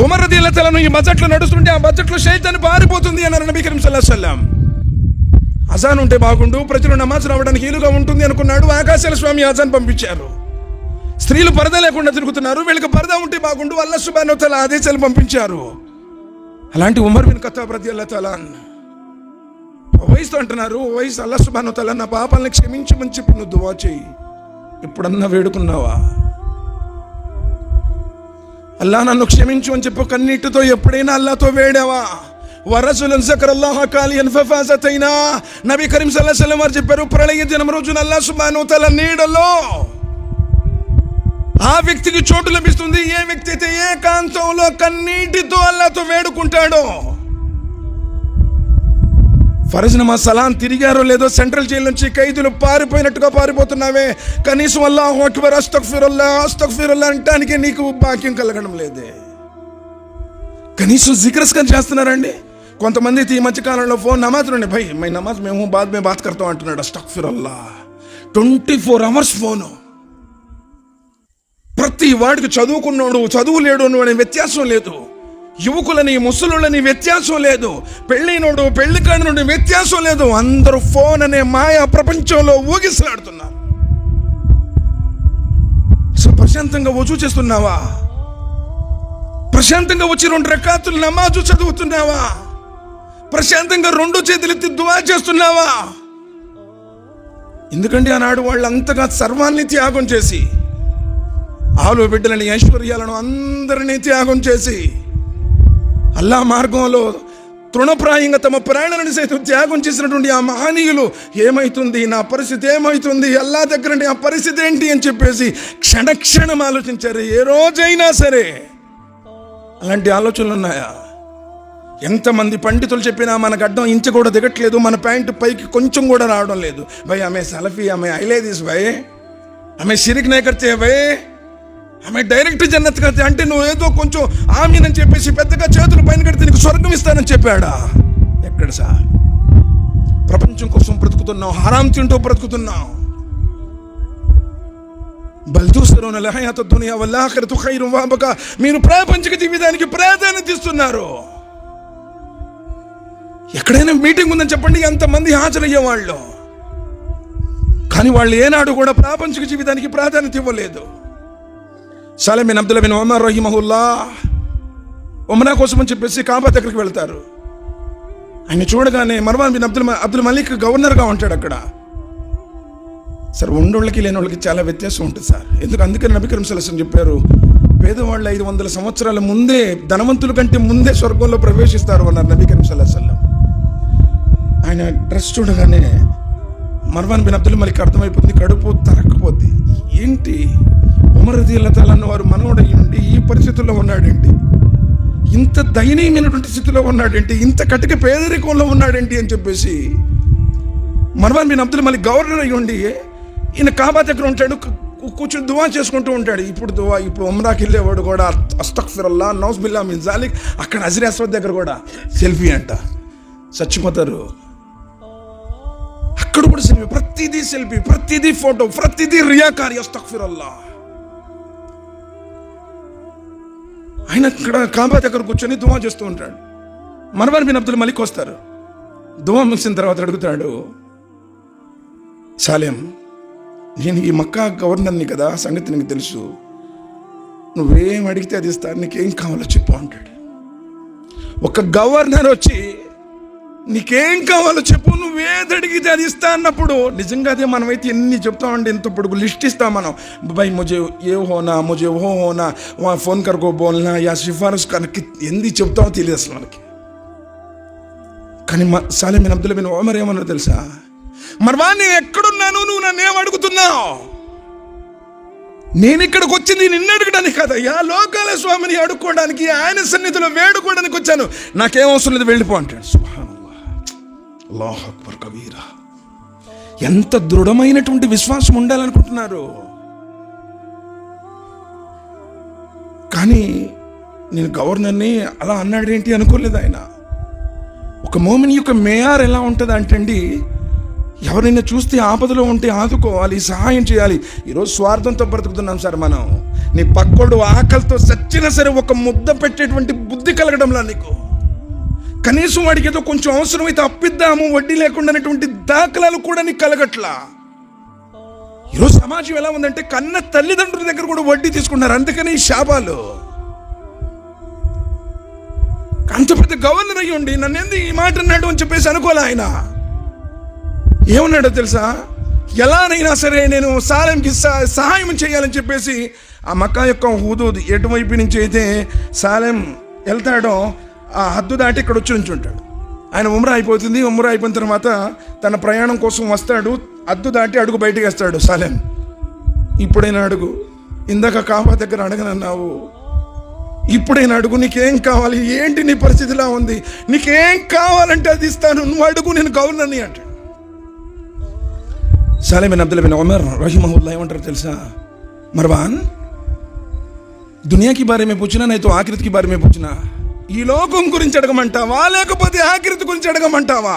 ఉమర్ రదియల్లాహు తఆలా అన్హు ఈ బడ్జెట్లో నడుస్తుంటే ఆ బడ్జెట్లో శైతాన్ పారిపోతుంది అన్నారు నబీ కరీం సల్లల్లాహు అలైహి వసల్లం. అజాన్ ఉంటే బాగుండు, ప్రజలు నమాజ్ రావడానికి ఈలుగా ఉంటుంది అనుకున్నాడు. ఆకాశాల స్వామి అజాన్ పంపించారు. స్త్రీలు పరదా లేకుండా తిరుగుతున్నారు, వీళ్ళకి పరదా ఉంటే బాగుండు, అల్లాహ్ సుబ్హానహు వ తఆలా ఆదేశాలు పంపించారు. అలాంటి ఉమర్ బిన్ ఖత్తాబ్ రదియల్లాహు తఆలా వయసుతో అంటున్నారు, వయసు అల్లాహ్ సుబ్హానహు వ తఆలా నా పాపాలను క్షమించమని చెప్పి నువ్వు దువా చేయి. ఎప్పుడన్నా వేడుకున్నావా? అల్లా నన్ను క్షమించు అని చెప్పి కన్నీటితో ఎప్పుడైనా అల్లాతో వేడావా? వరసులను జకరల్లాహ కాలియన్ ఫఫాజతైనా నబీ కరీం సల్లల్లాహు అలైహి వసల్లం వారు చెప్పారు, ప్రళయ దినం రోజున అల్లాహ్ సుబ్హానహు వ తఆలా నీడలో ఆ వ్యక్తికి చోటు లభిస్తుంది ఏ వ్యక్తి అయితే ఏకాంతంలో కన్నీటితో అల్లాతో వేడుకుంటాడో. ఫరజ్ నమాజ్ సలాం తిరిగారో లేదో, సెంట్రల్ జైలు నుంచి ఖైదీలు పారిపోయినట్టుగా పారిపోతున్నావే, కనీసం అల్లాహు అక్బర్ అస్తగ్ఫిరుల్లాహ్ అంటానికి నీకు భాగ్యం కలగడం లేదే. కనీసం జిక్రస్కన్ చేస్తున్నారండి. కొంతమంది ఈ మధ్య కాలంలో ఫోన్ నమాజ్ రండి భయ్ మై నమాజ్ మేము బాద్ మే బాత్ కర్తాం అంటున్నాడు. అస్తగ్ఫిరుల్లాహ్ 24 hours ఫోను. ప్రతి వాడికి చదువుకున్నాడు చదువు లేడు అనే వ్యత్యాసం లేదు, యువకులని ముసలులని వ్యత్యాసం లేదు, పెళ్ళైనోడు పెళ్లి కాడినోడు వ్యత్యాసం లేదు. అందరూ ఫోన్ అనే మాయా ప్రపంచంలో ఊగిసలాడుతున్నారు. అసలు ప్రశాంతంగా వజూ చేస్తున్నావా? ప్రశాంతంగా వచ్చి 2 రకాతులు నమాజు చదువుతున్నావా? ప్రశాంతంగా 2 చేతులెత్తి దువా చేస్తున్నావా? ఎందుకంటే ఆనాడు వాళ్ళు అంతగా సర్వాన్ని త్యాగం చేసి, ఆలు బిడ్డలని ఐశ్వర్యాలను అందరినీ త్యాగం చేసి, అల్లాహ్ మార్గంలో తృణప్రాయంగా తమ ప్రాణాలను సైతం త్యాగం చేసినటువంటి ఆ మహనీయులు ఏమైతుంది, నా పరిస్థితి ఏమైతుంది, అల్లాహ్ దగ్గర ఆ పరిస్థితి ఏంటి అని చెప్పేసి క్షణక్షణం ఆలోచించారు. ఏ రోజైనా సరే అలాంటి ఆలోచనలు ఉన్నాయా? ఎంతమంది పండితులు చెప్పినా మన గడ్డం ఇంచు కూడా దిగట్లేదు, మన ప్యాంటు పైకి కొంచెం కూడా రావడం లేదు. భయ్ ఆమె సలఫీ, ఆమె ఐలేదీస్ భయ్, ఆమె షిరిక్ నే కర్తే భయ్, ఆమె డైరెక్ట్ జన్నత్ కర్తే అంటే నువ్వు ఏదో కొంచెం ఆమీన్ అని చెప్పేసి పెద్దగా చేతులు పైన కడితే నీకు స్వర్గం ఇస్తానని చెప్పాడా? ఎక్కడ సార్? ప్రపంచం కోసం బ్రతుకుతున్నావు, హరాం తింటూ బ్రతుకుతున్నావు. బల్ తూసిరూన అల్ హయాత దునియా వల్ ఆఖిరతు ఖైరున్ వ అబ్కా. మీరు ప్రాపంచిక జీవితానికి ప్రాధాన్యత ఇస్తున్నారు. ఎక్కడైనా మీటింగ్ ఉందని చెప్పండి, ఎంతమంది హాజరయ్యేవాళ్ళు, కానీ వాళ్ళు ఏనాడు కూడా ప్రాపంచిక జీవితానికి ప్రాధాన్యత ఇవ్వలేదు. సాలిమ్ బిన్ అబ్దుల్లా బిన్ ఉమర్ రహిమహుల్లా ఉమ్రా కోసం అని చెప్పేసి కాబా దగ్గరికి వెళ్తారు. ఆయన చూడగానే మర్వాన్ బిన్ అబ్దుల్ మలిక్ గవర్నర్గా ఉంటాడు అక్కడ. సార్ ఉండోళ్ళకి లేని వాళ్ళకి చాలా వ్యత్యాసం ఉంటుంది సార్. అందుకని నబీ కరీం సల్లల్లాహు అలైహి వసల్లం చెప్పారు, పేదవాళ్ళు 500 సంవత్సరాల ముందే ధనవంతుల కంటే ముందే స్వర్గంలో ప్రవేశిస్తారు అన్నారు నబీ కరీం సల్లల్లాహు అలైహి వసల్లం. ఆయన డ్రెస్ చూడగానే మర్వాన్ బిన్ అబ్దుల్ మలిక్ అర్థమైపోతుంది, కడుపు తరక్కపోద్ది. ఏంటి ఉమర్ రదియల్లాహు తఆలా వారు మనవడై ఉండి ఈ పరిస్థితుల్లో ఉన్నాడేంటి, ఇంత దయనీయమైనటువంటి స్థితిలో ఉన్నాడేంటి, ఇంత కటిక పేదరికంలో ఉన్నాడేంటి అని చెప్పేసి Marwan bin Abdul Malik governor అయ్యి ఉండి ఈయన కాబా దగ్గర ఉంటాడు, కూర్చొని దువా చేసుకుంటూ ఉంటాడు. ఇప్పుడు ఉమ్రాకి వెళ్ళేవాడు కూడా అస్తగ్ఫిరుల్లాహ్ నౌజ్ బిల్లాహ్ మిన్ జాలిక్, అక్కడ హజర్ అస్వద్ దగ్గర కూడా సెల్ఫీ అంట, చచ్చిపోతారు. అక్కడ కూడా సెల్ఫీ, ప్రతిదీ సెల్ఫీ, ప్రతిదీ ఫోటో, ప్రతిదీ రియాకారి. అస్తగ్ఫిరుల్లాహ్. ఆయన ఇక్కడ కాబా దగ్గర కూర్చొని దువా చేస్తూ ఉంటాడు. మర్వాన్ బిన్ అబ్దుల్ మలిక్ వస్తారు. దువా ముగిసిన తర్వాత అడుగుతాడు, సాలిం నేను ఈ మక్కా గవర్నర్ని కదా, సంగతి నీకు తెలుసు, నువ్వేం అడిగితే అది ఇస్తాను, నీకేం కావాలో చెప్పు అంటాడు. ఒక గవర్నర్ వచ్చి నీకేం కావాలో చెప్పు, నువ్వేది అడిగితే అది ఇస్తా అన్నప్పుడు నిజంగా అదే మనమైతే ఎన్ని చెప్తామండి, ఎంత పొడుగు లిస్ట్ ఇస్తాం మనం. భాయ్ ముజే ఏ హోనా, ముజే ఓ హోనా, ఫోన్ కర్కో బోల్నా, యా సిఫారసు కనుక ఎందు చెప్తామో తెలియదు అసలు మనకి. కానీ సాలిమ్ బిన్ అబ్దుల్లా బిన్ ఉమర్ ఏమన్నారో తెలుసా? మర్వాన్ నేను ఎక్కడున్నాను, నువ్వు నన్ను ఏం అడుగుతున్నావు? నేను ఇక్కడికి వచ్చింది నిన్ను అడగడానికి కదయ్యా, లోకాల స్వామిని అడుక్కోవడానికి, ఆయన సన్నిధిలో వేడుకోవడానికి వచ్చాను, నాకేం అవసరం లేదు, వెళ్ళిపో అంటాడు. సుబ్హానల్లాహ్, అల్లాహు అక్బర్ కబీరా. ఎంత దృఢమైనటువంటి విశ్వాసం ఉండాలనుకుంటున్నారు. కానీ నేను గవర్నర్ని అలా అన్నాడేంటి అనుకోలేదు ఆయన. ఒక మోమిన్ యొక్క మేయార్ ఎలా ఉంటుంది అంటే, ఎవరైనా చూస్తే ఆపదలో ఉంటే ఆదుకోవాలి, సహాయం చేయాలి. ఈరోజు స్వార్థంతో బ్రతుకుతున్నాం సార్ మనం. నీ పక్కోడు ఆకలితో చచ్చినా సరే ఒక ముద్ద పెట్టేటువంటి బుద్ధి కలగడంలా నీకు. కనీసం వాడికి ఏదో కొంచెం అవసరమైతే అప్పిద్దాము వడ్డీ లేకుండా అనేటువంటి దాఖలాలు కూడా నీకు కలగట్లా. ఈరోజు సమాజం ఎలా ఉందంటే కన్న తల్లిదండ్రుల దగ్గర కూడా వడ్డీ తీసుకున్నారు. అందుకని ఈ శాపాలు. అంత పెద్ద గవర్నర్ అయ్యి ఉండి నన్ను ఎందుకు ఈ మాట అన్నాడు అని చెప్పేసి అనుకోలే ఆయన. ఏమన్నాడో తెలుసా? ఎలానైనా సరే నేను సాలెంకి సహాయం చేయాలని చెప్పేసి ఆ మక్కా యొక్క హుదూద్ ఎటువైపు నుంచి అయితే సాలెం వెళ్తాడో ఆ హద్దు దాటి ఇక్కడ వచ్చి ఉంటాడు. ఆయన ఉమ్రా అయిపోతుంది. ఉమ్రా అయిపోయిన తర్వాత తన ప్రయాణం కోసం వస్తాడు. హద్దు దాటి అడుగు బయటకు వేస్తాడు సాలెం. ఇప్పుడైనా అడుగు, ఇందాక కాబా దగ్గర అడగనన్నావు, ఇప్పుడైనా అడుగు, నీకేం కావాలి, ఏంటి నీ పరిస్థితిలా ఉంది, నీకేం కావాలంటే అది ఇస్తాను, నువ్వు అడుగు, నేను గవర్నర్ని అంటాడు. Salem bin Abdullah bin Umar రహిమహుల్లాహ్ ఏమంటారు తెలుసా? మర్వాన్, దునియా కి బారే మే పూछना नहीं तो आखिरत की बारे में पूछना. ఈ లోకం గురించి అడగమంటావా లేకపోతే ఆఖిరత్ గురించి అడగమంటావా?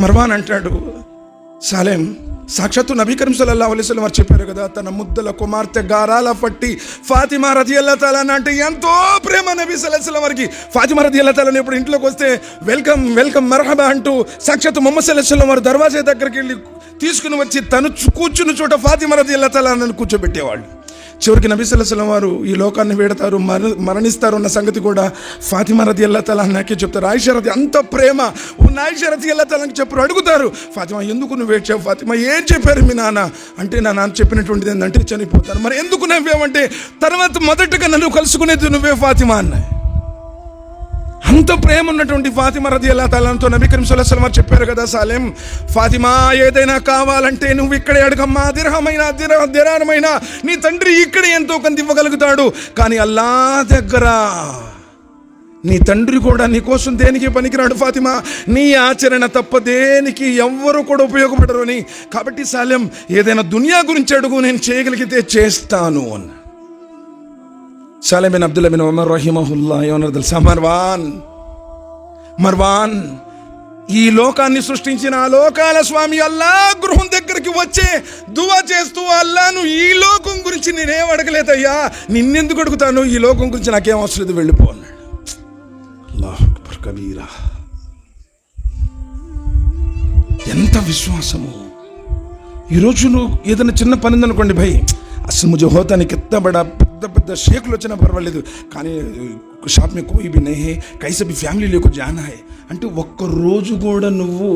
మర్వాన్ అంటాడు, సాలెం, సాక్షాత్తు నబీ కరీం సల్లల్లాహు అలైహి వసల్లం వారు చెప్పారు కదా, తన ముద్దల కుమార్తె గారాల పట్టి ఫాతిమా రదియల్లాహు తాలా అంటే ఎంతో ప్రేమ నబీ సల్లల్లాహు అలైహి వసల్లం వారికి. ఫాతిమా రదియల్లాహు తాలా ఎప్పుడు ఇంట్లోకి వస్తే వెల్కమ్ వెల్కమ్ మర్హబా అంటూ సాక్షాత్తు ముహమ్మద్ సల్లల్లాహు అలైహి వసల్లం వారు దర్వాజా దగ్గరికి వెళ్ళి తీసుకుని వచ్చి తను కూర్చున్న చోట ఫాతిమా రదియల్లాహు తాలా నన్ను కూర్చోబెట్టేవాళ్ళు. చివరికి నబీ సల్లల్లాహు అలైహి వసల్లం వారు ఈ లోకాన్ని వేడతారు, మరణిస్తారు అన్న సంగతి కూడా ఫాతిమా రదియల్లాహు తాలా నాకే చెప్తారు. ఆయిషా రది అంత ప్రేమ ఉన్న ఆయిషా రదియల్లాహు తాలాకి చెప్పారు. అడుగుతారు, ఫాతిమా ఎందుకు నువ్వు ఏడ్చావు? ఫాతిమా ఏం చెప్పారు మీ నాన్న అంటే, నా నాన్న చెప్పినటువంటిది ఏంటంటే చనిపోతారు. మరి ఎందుకు నవ్వేమంటే, తర్వాత మొదటగా నన్ను కలుసుకునేది నువ్వే ఫాతిమా అన్న. అంత ప్రేమ ఉన్నటువంటి ఫాతిమా రదియల్లాహు తాలాతో నబీ కరీం సల్లల్లాహు అలైహి వసల్లం చెప్పారు కదా, సాలెం, ఫాతిమా ఏదైనా కావాలంటే నువ్వు ఇక్కడే అడగమ్మా, దిర్హమైనా నీ తండ్రి ఇక్కడే ఎంతో కొంత ఇవ్వగలుగుతాడు. కానీ అల్లా దగ్గర నీ తండ్రి కూడా నీ కోసం దేనికి పనికిరాడు ఫాతిమా. నీ ఆచరణ తప్ప దేనికి ఎవ్వరూ కూడా ఉపయోగపడరు అని. కాబట్టి సాలెం, ఏదైనా దునియా గురించి అడుగు, నేను చేయగలిగితే చేస్తాను అన్న. Salem bin Abdullah bin Umar రహిమహుల్లాహ్ ఏమన్నారు తెలుసా? మర్వాన్, ఈ లోకాన్ని సృష్టించిన ఆ లోకాల స్వామి అల్లా గృహం దగ్గరికి వచ్చే దువా చేస్తూ, అల్లాను ఈ లోకం గురించి నేనేం అడగలేదయ్యా, నిన్నెందుకు అడుగుతాను, ఈ లోకం గురించి నాకేం అవసరం లేదు, వెళ్ళిపో అన్నాడు. అల్లాహు అక్బర్ కబీరా. ఎంత విశ్వాసము! ఈరోజు నువ్వు ఏదైనా చిన్న పని ఉందనుకోండి, భయ్ అసలు ముझे होता नहीं, कितना बड़ा పెద్ద షేకులు వచ్చినా పర్వాలేదు, కానీ షాప్ మే కోయి భీ నహీ హై, కైసే భీ ఫ్యామిలీ లేకు జానా హై అంటే ఒక్కరోజు కూడా నువ్వు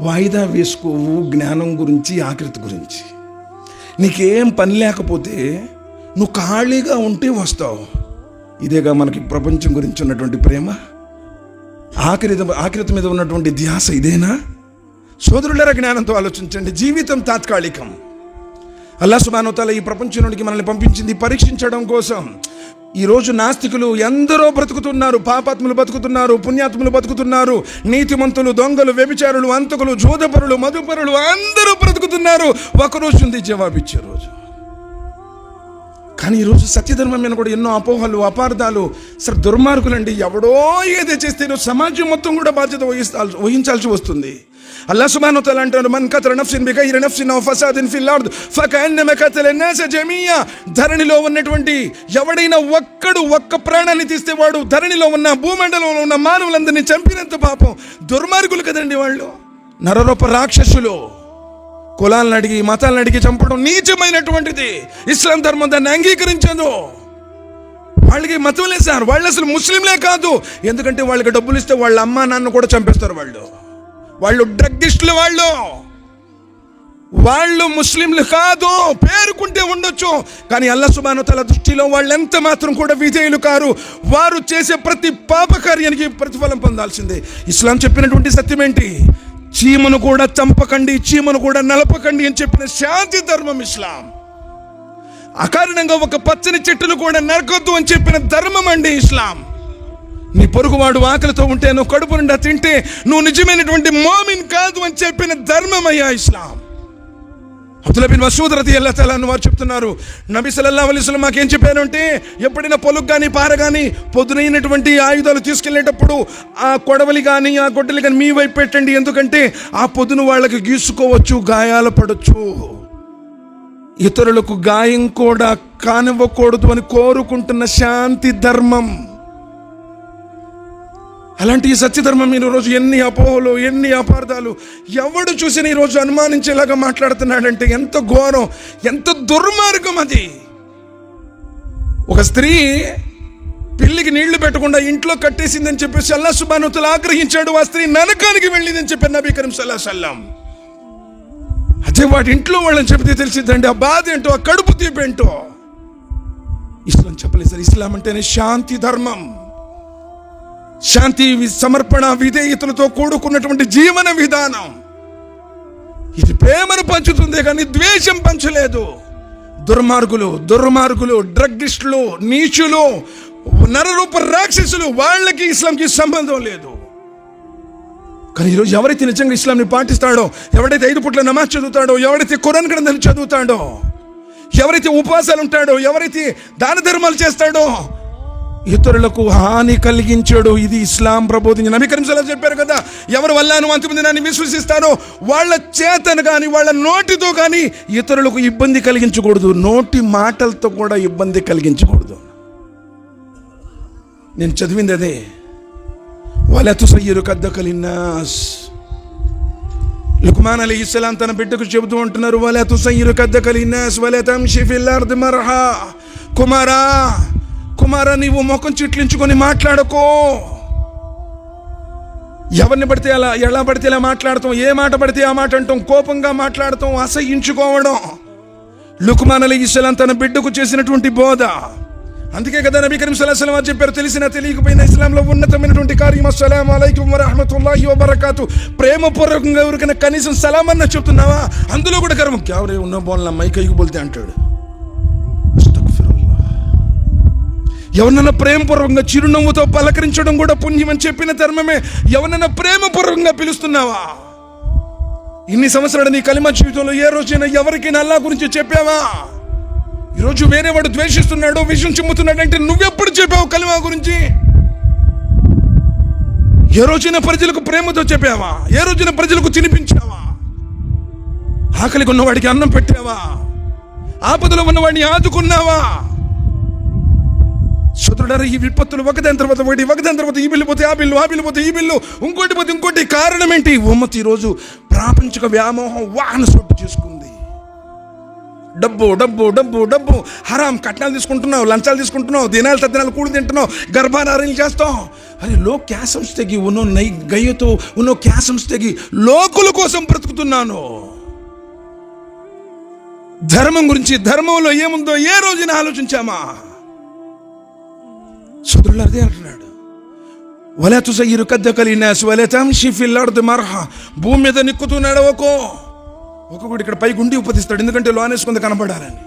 వాయిదా వేసుకోవు జ్ఞానం గురించి, ఆఖిరత్ గురించి. నీకేం పని లేకపోతే నువ్వు ఖాళీగా ఉంటే వస్తావు. ఇదేగా మనకి ప్రపంచం గురించి ఉన్నటువంటి ప్రేమ, ఆఖిరత్ మీద ఉన్నటువంటి ధ్యాస ఇదేనా? సోదరులారా, జ్ఞానంతో ఆలోచించండి. జీవితం తాత్కాలికం. అల్లాహ్ సుబ్హానహు వ తఆలా ఈ ప్రపంచంలోనికి మనల్ని పంపించింది పరీక్షించడం కోసం. ఈరోజు నాస్తికులు ఎందరో బ్రతుకుతున్నారు, పాపాత్ములు బతుకుతున్నారు, పుణ్యాత్ములు బతుకుతున్నారు, నీతిమంతులు, దొంగలు, వ్యభిచారులు, అంతకులు, జోదపరులు, మధుపరులు అందరూ బ్రతుకుతున్నారు. ఒకరోజు ఉంది జవాబిచ్చే రోజు. కానీ ఈరోజు సత్యధర్మం మీద కూడా ఎన్నో అపోహలు, అపార్థాలు. సరే, దుర్మార్గులండి, ఎవడో ఏదో చేస్తే సమాజం మొత్తం కూడా బాధ్యత వహించాల్సి వస్తుంది. అల్లాహ్ సుబ్హానహు వ తఆలా అంటారు, మన్ కతల నఫ్సిన్ బిగైరి నఫ్సిన్ ఔ ఫసాదిన్ ఫిల్ అర్ద్ ఫకన్నమ కతల నాస జమీయా. ధరణిలో ఉన్నటువంటి ఎవడైనా ఒక్క ప్రాణాన్ని తీస్తే వాడు ధరణిలో ఉన్న భూమండలంలో ఉన్న మానవులందరినీ చంపినంత పాపం. దుర్మార్గులు కదండి వాళ్ళు, నరరూప రాక్షసులు. కులాలను అడిగి, మతాలను అడిగి చంపడం నీచమైనటువంటిది. ఇస్లాం ధర్మం దాన్ని అంగీకరించదు. వాళ్ళకి మతం లేదు సార్, వాళ్ళు అసలు ముస్లింలే కాదు. ఎందుకంటే వాళ్ళకి డబ్బులు ఇస్తే వాళ్ళ అమ్మా నాన్న కూడా చంపేస్తారు. వాళ్ళు డ్రగ్గిస్టులు, వాళ్ళు ముస్లింలు కాదు. పేరుకుంటే ఉండొచ్చు, కానీ అల్లాహ్ సుబ్హానహు వ తఆలా దృష్టిలో వాళ్ళు ఎంత మాత్రం కూడా విధేయులు కారు. వారు చేసే ప్రతి పాపకార్యానికి ప్రతిఫలం పొందాల్సిందే. ఇస్లాం చెప్పినటువంటి సత్యం ఏంటి? చీమను కూడా చంపకండి, చీమను కూడా నలపకండి అని చెప్పిన శాంతి ధర్మం ఇస్లాం. అకారణంగా ఒక పచ్చని చెట్టును కూడా నరకొద్దు అని చెప్పిన ధర్మం అండి ఇస్లాం. నీ పొరుగువాడు ఆకలితో ఉంటే నువ్వు కడుపు నిండా తింటే నువ్వు నిజమైనటువంటి మోమిన్ కాదు అని చెప్పిన ధర్మం అయ్యా ఇస్లాం. అబ్దుల్లా బిన్ మసూద్ రదియల్లాహు తఆలా అన్హు వారు చెప్తున్నారు, నబీ సల్లల్లాహు అలైహి వసల్లం మాకేం చెప్పారు అంటే, ఎప్పుడైనా పొలుగు కానీ పార కానీ పొదునైనటువంటి ఆయుధాలు తీసుకెళ్లేటప్పుడు ఆ కొడవలి కానీ ఆ గొడ్డలి కానీ మీ వైపు పెట్టండి. ఎందుకంటే ఆ పొదును వాళ్ళకి గీసుకోవచ్చు, గాయాలు పడవచ్చు. ఇతరులకు గాయం కూడా కానివ్వకూడదు అని కోరుకుంటున్న శాంతి ధర్మం. అలాంటి ఈ సత్యధర్మం మీద ఈరోజు ఎన్ని అపోహలు, ఎన్ని అపార్థాలు, ఎవడు చూసిన ఈరోజు అనుమానించేలాగా మాట్లాడుతున్నాడంటే ఎంత ఘోరం, ఎంత దుర్మార్గం అది. ఒక స్త్రీ పిల్లికి నీళ్లు పెట్టకుండా ఇంట్లో కట్టేసిందని చెప్పేసి అల్లాహ్ సుబ్హానహు వ తఆలా ఆగ్రహించాడు. ఆ స్త్రీ నరకానికి వెళ్ళిందని చెప్పారు నబీ కరీం సల్లల్లాహు అలైహి వసల్లం. అదే వాటి ఇంట్లో వాళ్ళని చెబితే తెలిసిద్దండి ఆ బాధ ఏంటో, ఆ కడుపు తీపి ఏంటో. ఇస్లాం చెప్పలేదు సార్. ఇస్లాం అంటేనే శాంతి ధర్మం, శాంతి, సమర్పణ, విధేయతలతో కూడుకున్నటువంటి జీవన విధానం. ఇది ప్రేమను పంచుతుంది కానీ ద్వేషం పంచలేదు. దుర్మార్గులు, డ్రగ్గిస్టులు, నీచులు, నరరూప రాక్షసులు, వాళ్ళకి ఇస్లాంకి సంబంధం లేదు. కానీ ఈరోజు ఎవరైతే నిజంగా ఇస్లాంని పాటిస్తాడో, ఎవరైతే 5 పూట్ల నమాజ్ చదువుతాడో, ఎవరైతే ఖురాన్ గ్రంథాన్ని చదువుతాడో, ఎవరైతే ఉపవాసాలు ఉంటాడో, ఎవరైతే దాన ధర్మాలు చేస్తాడో, ఇతరులకు హాని కలిగించాడు. ఇది ఇస్లాం ప్రబోధించిన నబీ కరీం సల్లల్లాహు అలైహి వసల్లం చెప్పారు కదా, ఎవరు అల్లాహ్ను అంతిమ దినాన్ని విశ్వసిస్తారో వాళ్ళ చేతను కానీ వాళ్ళ నోటితో కానీ ఇతరులకు ఇబ్బంది కలిగించకూడదు, నోటి మాటలతో కూడా ఇబ్బంది కలిగించకూడదు. నేను చదివింది అదే. వలా తుసయ్యిరు కద్దక లిన్నాస్. లుక్మాన్ అలైహిస్సలాం తన బిడ్డకు చెబుతూ ఉంటున్నారు, వలా తుసయ్యిరు కద్దక లిన్నాస్ వలా తమ్షి ఫిల్ అర్ద్ మర్హా. కుమారా నీవు ముఖం చిట్లించుకొని మాట్లాడకో. ఎవరిని పడితే అలా, ఎలా పడితే అలా మాట్లాడతాం, ఏ మాట పడితే ఆ మాట అంటాం, కోపంగా మాట్లాడతాం, అసహ్యించుకోవడం లుక్మాన్ అలైహిస్సలాం తన బిడ్డకు చేసినటువంటి బోధ. అందుకే కదా నబీ కరీం సల్లల్లాహు అలైహి వసల్లం చెప్పారు, తెలిసినా తెలియకపోయినా ఇస్లాంలో ఉన్నతమైనటువంటి కార్యం అస్సలాము అలైకుం వరహ్మతుల్లాహి వబరకాతు. ప్రేమపూర్వకంగా ఎవరికైనా కనీసం సలాం అన్న చెప్తున్నావా? అందులో కూడా గర్వం, క్యావరే ఉన్న బోల్నా మైకైకి బోల్తే అంటాడు. ఎవరినైనా ప్రేమపూర్వకంగా చిరునవ్వుతో పలకరించడం కూడా పుణ్యం అని చెప్పిన ధర్మమే. ఎవరినైనా ప్రేమపూర్వకంగా పిలుస్తున్నావా? ఇన్ని సంవత్సరాలు నీ కలిమా జీవితంలో ఏ రోజైనా ఎవరికైనా అల్లాహ్ గురించి చెప్పావా? ఈరోజు వేరే వాడు ద్వేషిస్తున్నాడు, విషయం చిమ్ముతున్నాడు అంటే నువ్వెప్పుడు చెప్పావు కలిమా గురించి? ఏ రోజైనా ప్రజలకు ప్రేమతో చెప్పావా? ఏ రోజైనా ప్రజలకు తినిపించావా? ఆకలికి ఉన్నవాడికి అన్నం పెట్టావా? ఆపదలో ఉన్నవాడిని ఆదుకున్నావా? సోదరులారా, ఈ విపత్తులు ఒకదాని తర్వాత ఒకటి, ఒకదాని తర్వాత ఈ బిల్లు పోతే ఆ బిల్లు, ఆ బిల్లు పోతే ఈ బిల్లు, ఇంకోటి పోతే ఇంకోటి. కారణం ఏంటి? ఉమ్మత్ ఈరోజు ప్రాపంచిక వ్యామోహం వాహన సొట్టు చేసుకుంది. డబ్బు డబ్బు డబ్బు డబ్బు, హరాం కట్నాలు తీసుకుంటున్నావు, లంచాలు తీసుకుంటున్నావు, దినాలు తద్దినాలు కూడి తింటున్నావు, గర్భాధారాలు చేస్తావు. అరే లో క్యా సంస్థకి ఉన్నో నై గయ్యతో ఉన్నో క్యా సంస్థకి లోకుల కోసం బ్రతుకుతున్నాను. ధర్మం గురించి, ధర్మంలో ఏముందో ఏ రోజున ఆలోచించామా? సోదరులు అదే అంటున్నాడు, వలా తుసయ్యిరు కద్దక లిన్నాస్ వలా తమ్షి ఫిల్ అర్ద్ మర్హా. భూమి మీద నిక్కుతూ నడవకో. ఒక్కొక్కటి ఇక్కడ పై గుండి ఉపదిస్తాడు, ఎందుకంటే లోనేసుకుంది కనపడాలని.